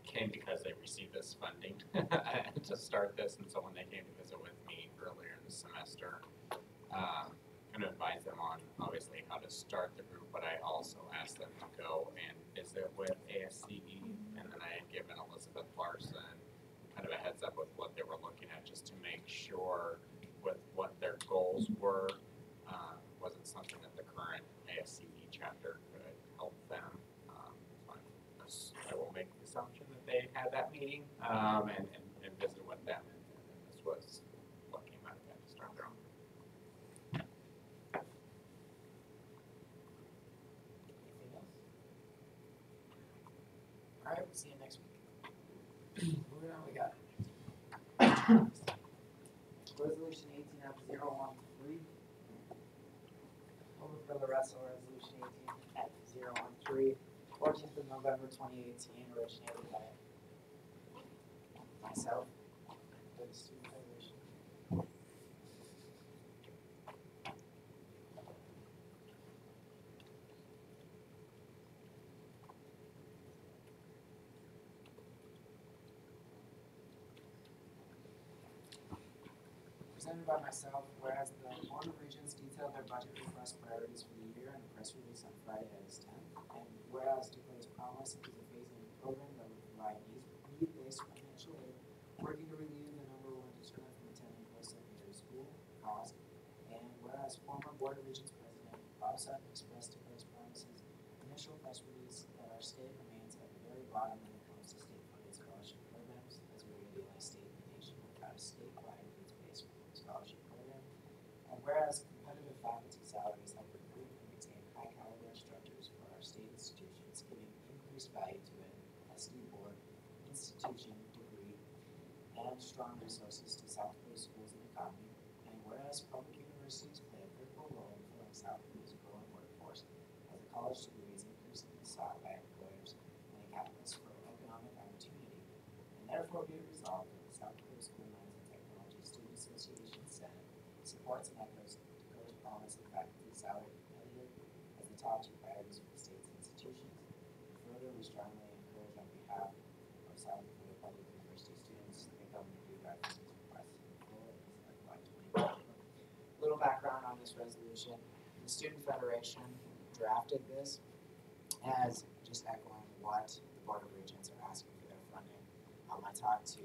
came because they received this funding to start this, and so when they came to visit with me earlier in the semester, kind of advised them on obviously how to start the group, but I also asked them to go and visit with ASCE, and then I had given Elizabeth Larson kind of a heads up with what they were looking at, just to make sure with what their goals were, wasn't something that the current ASCE chapter could help them. So I will make the assumption that they had that meeting and visit with them, and this was what came out of that to start their own. Anything else? All right, we'll see you next week. Moving on, we got resolution 18F013. Overfill the Russell resolution 18F013, 14th of November 2018, originated by myself, for the student federation. Presented by myself, whereas the Board of Regents detailed their budget request priorities for the year in a press release on Friday, August 10th, and whereas Duclay's promise is a phasing program bottom when it comes to state-funded scholarship programs, as we are the only state in the nation without a statewide needs-based scholarship program. And whereas competitive faculty salaries help recruit and retain high-caliber instructors for our state institutions, giving increased value to an SD board, institution, degree, and strong resources to South Dakota schools and economy. And whereas public universities play a critical role in filling South Dakota's growing workforce, as a college degree is increasingly sought by employers and a catalyst for economic opportunity. And therefore be it resolved that the South Dakota School Mines and Technology Student Association Senate supports and echoes Dakota's promise of faculty salary competitive as the top two priorities for the state's institutions. And further, we strongly encourage on behalf of South Dakota Public University students that the government do reference these requests in full and FY 2020. Little background on this resolution. The Student Federation drafted this as just echoing what the Board of Regents are asking for their funding. I talked to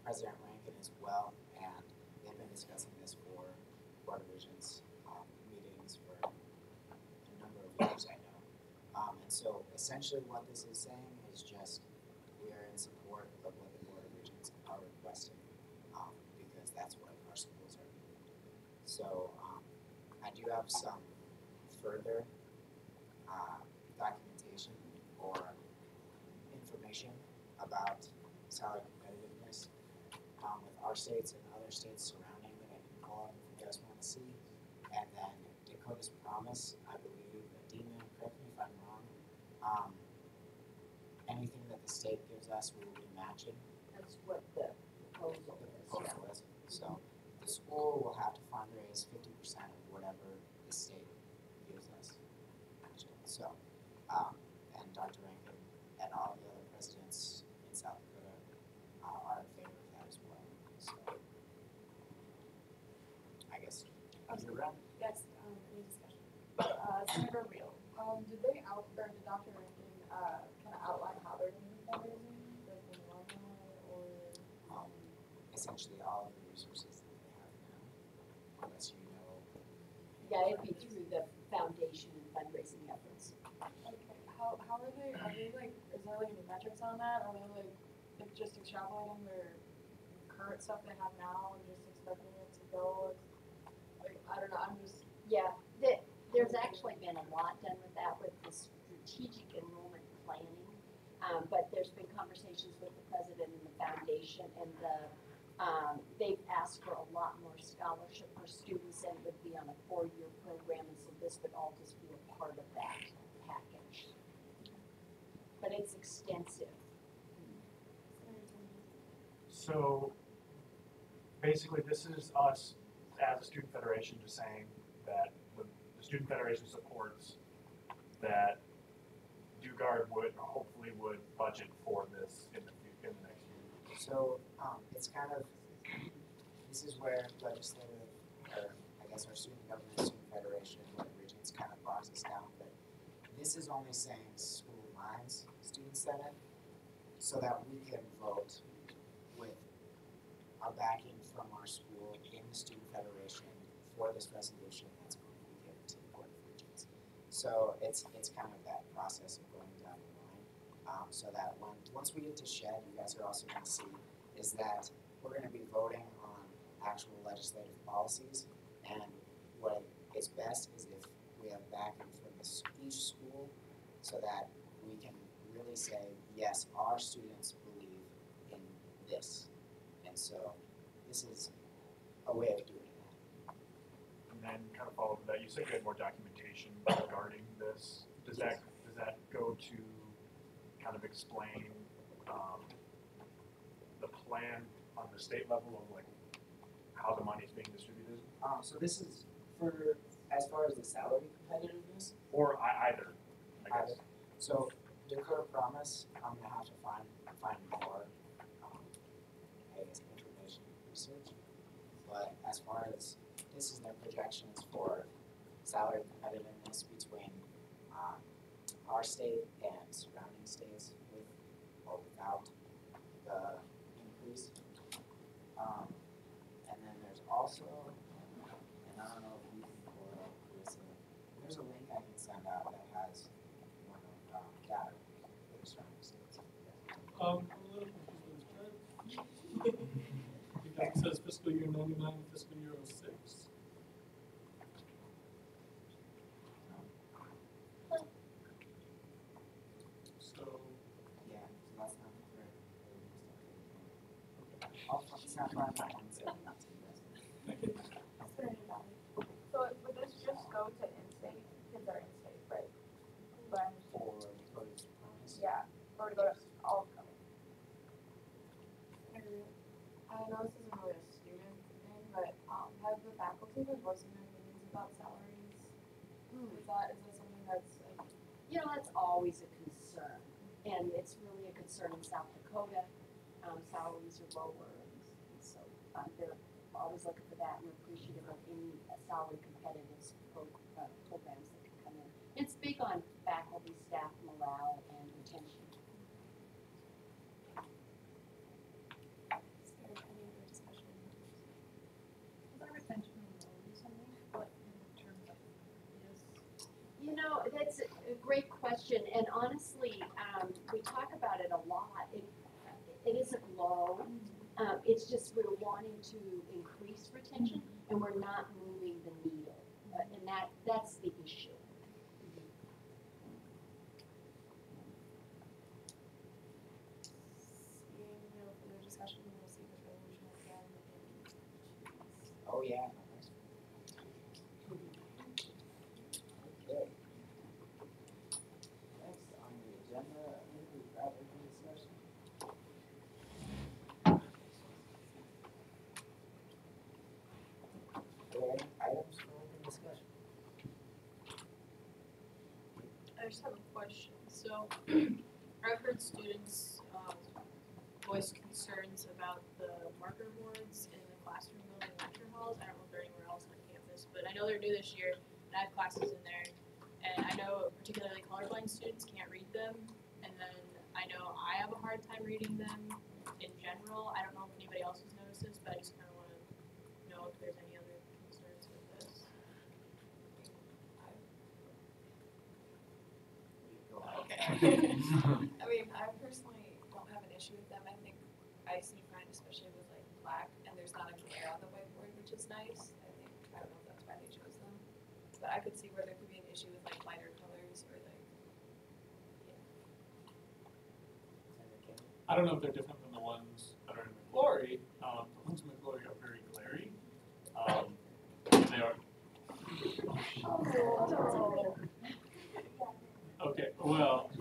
President Rankin as well, and they've been discussing this for Board of Regents meetings for a number of years, I know. And so essentially what this is saying is just we are in support of what the Board of Regents are requesting, because that's what our schools are needing. So I do have some further documentation or information about salary competitiveness with our states and other states surrounding that I can pull up if you guys want to see. And then Dakota's Promise, I believe, Dina, correct me if I'm wrong, anything that the state gives us, we will be matching. That's what the proposal is, yeah. Is. So the school will have to fundraise 50% of whatever the state gives us. So, and Dr. Rankin and all the other presidents in South Dakota are in favor of that as well. So, I guess you're right. Yes, any discussion? Senator Reel, did Dr. Rankin, kind of outline how they're going to be fundraising, like in alumni or? Essentially all of the resources that they have now, unless you know. Yeah, it'd be through the foundation and fundraising efforts. Okay, how are they like, is there like any metrics on that? Are they like just extrapolating their current stuff they have now and just expecting it to go? Like, I don't know, I'm just. Yeah, there's actually been a lot done with that with the strategic enrollment planning. But there's been conversations with the president and the foundation, and they've asked for a lot more scholarship for students, and it would be on a 4-year program, and so this would all just be a part of that package. But it's extensive. So basically, this is us as a student federation just saying that the student federation supports that DuGard hopefully would budget for this in the next year. So it's kind of, this is where legislative, or I guess our student government, student federation, Board of Regents kind of bogs us down, but this is only saying school lines, student senate, so that we can vote with a backing from our school in the student federation for this resolution that's going to be given to the Board of Regents. So it's kind of that process of going down the line, so that once we get to shed, you guys are also going to see is that we're going to be voting on actual legislative policies, and what is best is if we have backing from each school, so that we can really say, yes, our students believe in this, and so this is a way of doing that. And then kind of follow up with that, you said you had more documentation regarding this. Does that go to kind of explain the plan on the state level of like how the money is being distributed? So this is for as far as the salary competitiveness. Or either, I guess. So Dakota Promise, I'm gonna have to find more, I guess, information research. But as far as this is their projections for salary competitiveness between our state and surrounding states with or without the increase. And then there's also, and I don't know if you can pull it up, there's a link I can send out that has one of data for the surrounding states. I'm a little confused with this chart. Because it says fiscal year 99, fiscal year 06. So, Yeah, so that's not correct. It's not fun, so not to do this. So would this just go to in-state, kids that are in-state, right? But, Or goes, yeah, or to go to all coming. I know this isn't really a student thing, but have the faculty been voicing their opinions about salaries? Is that something that's like, You know, that's always a concern, and it's really a concern in South Dakota. Salaries are lower, and so they're always looking for that and appreciative of any salary competitive programs that can come in. It's big on faculty, staff morale, and retention. is there any other discussion? Is our retention low recently? What in terms of this? You know, that's a great question, and honestly, we talk about it a lot. It isn't low. It's just we're wanting to increase retention, and we're not moving the needle, and that's the issue. Seeing no further discussion, we'll see this resolution again in 2 weeks. oh yeah. Okay. Next on the agenda, we've got open discussion. Are there any items for open discussion? I just have a question. So I've heard students voice concerns about the marker boards in the classroom building lecture halls. I don't know if they're anywhere else on campus, but I know they're new this year, and I have classes in there. And I know particularly colorblind students can't read them, and then I know I have a hard time reading them in general. I don't know if anybody else has noticed this, but I just kind of want to know if there's any other concerns with this. I mean, I personally don't have an issue with them. I think I see fine, especially with like black, and there's not a glare on the whiteboard, which is nice. I don't know if that's why they chose them, but I could see where there could be an issue with like lighter colors or like, I don't know if they're different than the ones that are in McClory. The ones in McClory are very glary. They are. Okay, well,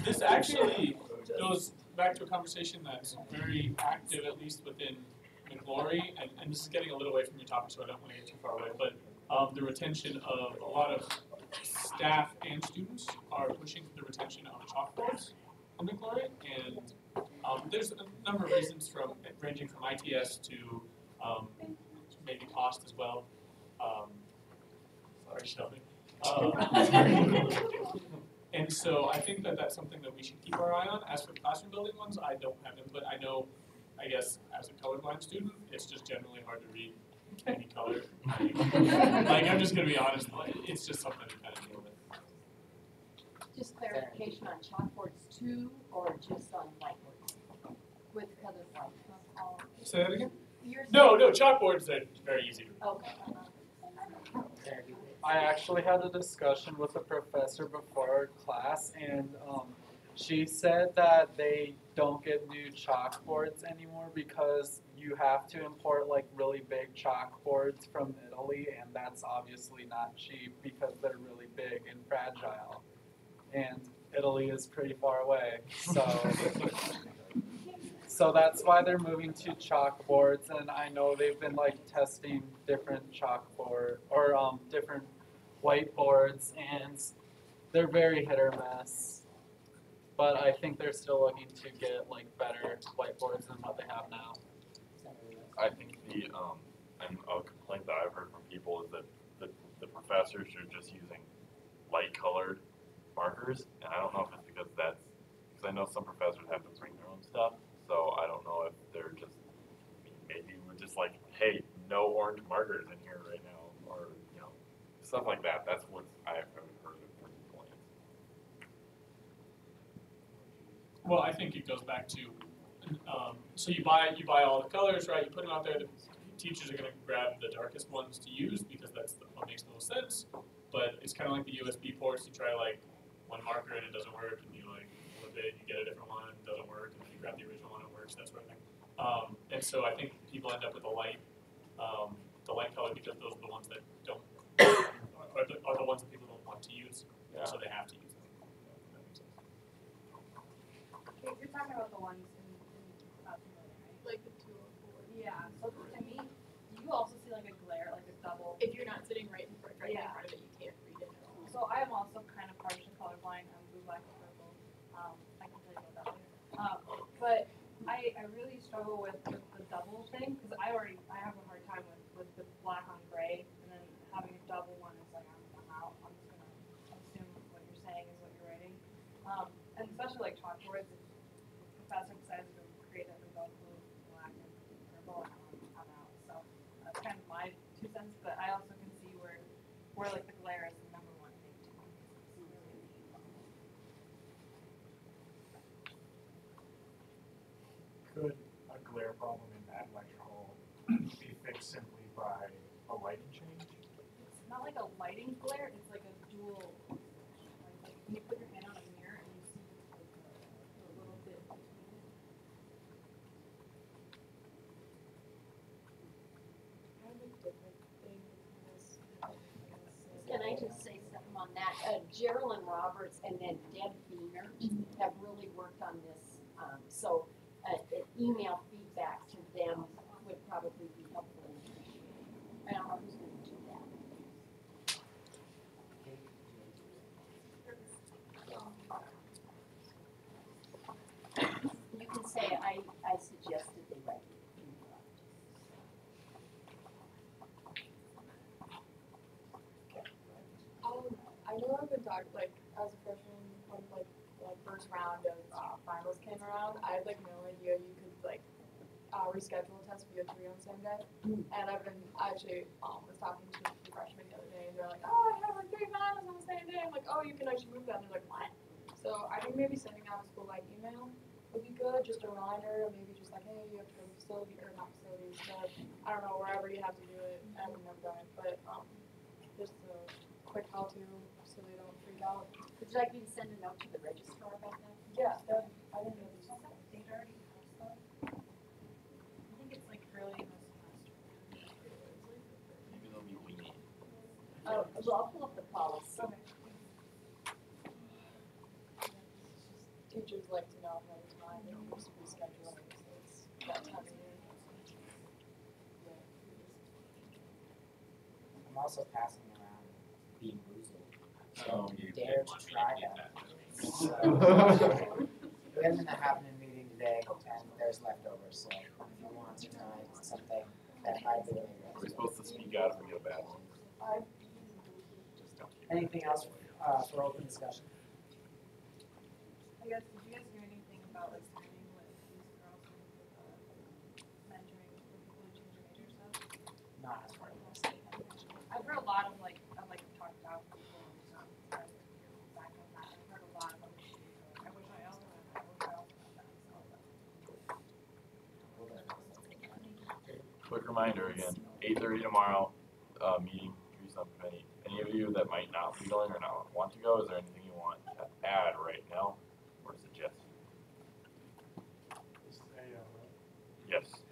this actually goes back to a conversation that's very active, at least within McClory, and this is getting a little away from your topic, so I don't want to get too far away, but the retention of a lot of staff and students are pushing for the retention of chalkboards in McClory, and there's a number of reasons from ranging from ITS to maybe cost as well. Sorry, Shelby. And so I think that that's something that we should keep our eye on. As for the classroom building ones, I don't have input. I know, I guess, as a colorblind student, it's just generally hard to read any color. Like, I'm just going to be honest, like, it's just something to kind of deal with. Just clarification on chalkboards too, or just on whiteboards with colored white? Say that again? You're No, chalkboards are very easy to read. Okay. I actually had a discussion with a professor before our class, and she said that they don't get new chalkboards anymore because you have to import like really big chalkboards from Italy, and that's obviously not cheap because they're really big and fragile. And Italy is pretty far away, so that's why they're moving to chalkboards. And I know they've been like testing different chalkboard or different whiteboards, and they're very hit or miss. But I think they're still looking to get like better whiteboards than what they have now. I think and a complaint that I've heard from people is that the professors are just using light colored markers, and I don't know if it's because I know some professors have to bring their own stuff, so I don't know if they're just, maybe we're just like, hey, no orange markers in here right now, or, stuff like that. That's what I've heard from complaints. well, I think it goes back to, so you buy all the colors, right? You put them out there. The teachers are gonna grab the darkest ones to use because that's what makes the most sense. But it's kind of like the USB ports. You try like one marker and it doesn't work, and you like flip it, you get a different one, it doesn't work, and then you grab the original one, it works. That sort of thing. And so I think people end up with the light color because those are the ones that don't are the ones that people don't want to use, so they have to use them. That makes sense. Okay, you're talking about the ones in right? Like the 204. Yeah, so to me, you also see like a glare, like a double. If you're not sitting right in front of it, you can't read it at all. So I am also kind of partially colorblind. I'm blue, black, and purple. I can tell you about that later. But I really struggle with the double thing because I have a hard time with the black on gray, and then having a double one is like I'm out. I'm just gonna assume what you're saying is what you're writing. And especially like chalkboards, if the professor decides to create it with both blue, black, and purple, I'm out. So that's kind of my 2 cents. But I also can see where like the glare is the number one thing too. Could a glare problem in that lecture hall be fixed simply by a lighting change? It's not like a lighting glare, it's like a dual, like when you put your hand on a mirror and you see like the little bit between it. I have a different thing with this. Can I just say something on that? Geraldine Roberts and then Deb Beaner have really worked on this. So email feedback to them would probably be helpful and appreciated. I don't know who's going to do that. You can say I suggested they write it. I know I've been talking, like, as a freshman, when, like, the first round of finals came around, I had, like, no idea you could, like, reschedule a test for year 3 on the same day. And I actually was talking to the freshmen the other day, and they're like, oh, I have, like, 3 finals on the same day. I'm like, oh, you can actually move that. And they're like, what? So I think maybe sending out a school-wide email would be good, just a reminder, or maybe just like, hey, you have to go to facility, or not facilities, but I don't know, wherever you have to do it. I haven't never done it, but just a quick how-to so they don't freak out. Would you like me to send a note to the registrar about that? Yeah, I didn't know this. Date already passed though? I think it's like early in the semester. Maybe they'll be weenie. Oh, well, I'll pull up the policy. Okay. Teachers like to know ahead of time, they don't use rescheduling, so it's that time of year. I'm also passing around Bean Boozled. Oh, you Dare did to want me try to get that. that. So, we ended up having a meeting today, and there's leftovers, so if you want to try something that might be Are we supposed to speak out if we get a bad one? Just don't keep it. Anything else for open discussion? I guess, did you guys hear anything about like screening with these girls and mentoring for people who change their major stuff? Not as far as I've heard a lot of like, talked about people, trying to hear back on that. I've heard a lot of other issues, so I wish I also had that, Quick reminder again, 8:30 tomorrow, meeting, tree stump committee. Any of you that might not be going or not want to go, is there anything you want to add right now or suggest? Yes.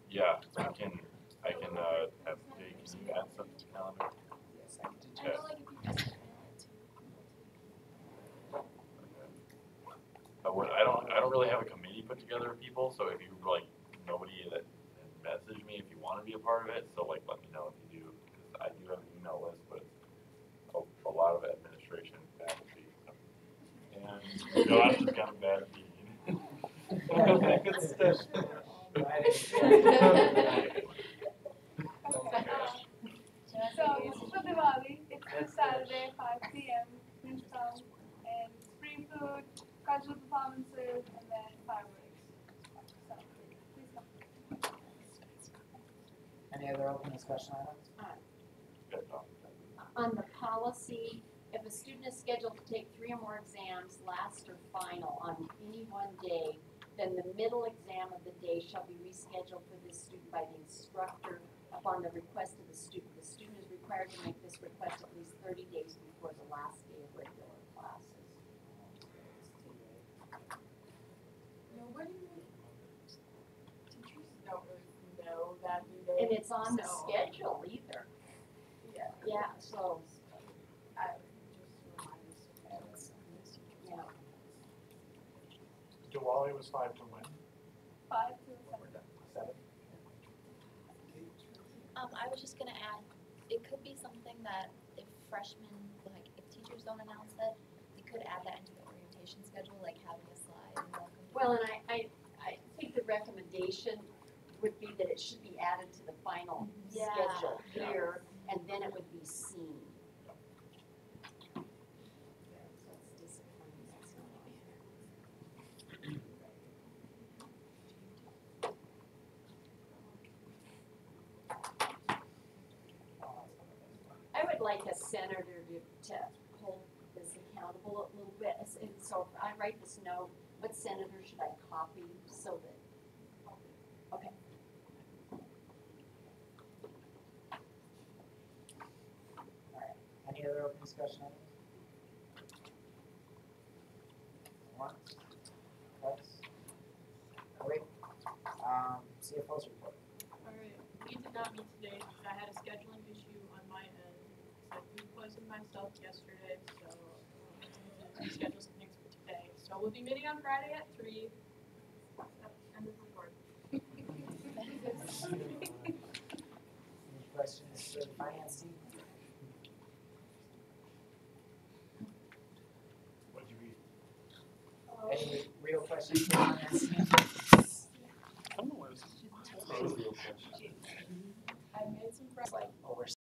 Yeah, I can have, can you add something to the calendar? Yes, I can do I know, like, if you just email it to people I don't really have a committee put together of people, so if you like, nobody that message me if you want to be a part of it, so like let me know if you do, because I do have an email list, but it's a lot of administration faculty. And Josh is kind of bad at being. Good stuff. So it's for Diwali. It's this Saturday, 5 p.m. Please come and it's free food, cultural performances, and then fireworks. So please come. Any other open discussion items? Good talk. On the policy, if a student is scheduled to take 3 or more exams, last or final, on any one day, then the middle exam of the day shall be rescheduled for this student by the instructor upon the request of the student. The student is required to make this request at least 30 days before the last day of regular classes. Nobody, teachers don't really know that due date. And it's on the So- schedule either. Yeah. Yeah, so, I just remind us. yeah. Diwali was 5 to when? 5 to 7. 7? I was just gonna add, it could be something that if freshmen, like, if teachers don't announce it, they could add that into the orientation schedule, like having a slide and welcome. to Well, and I think the recommendation would be that it should be added to the final Yeah. schedule here, and then it would be seen. So it's disappointing that's not on here. I would like a senator to hold this accountable a little bit, and so if I write this note, what senator should I copy so that, okay. Alright, any other open discussion items? Once, twice? Wait, CFO's report. Alright, we did not meet today because I had a scheduling issue on my end. So I food poisoned myself yesterday, so I need to reschedule some things for today. So we'll be meeting on Friday at 3. End of report. Any questions for the finance team? What'd you eat? Any real questions for the finance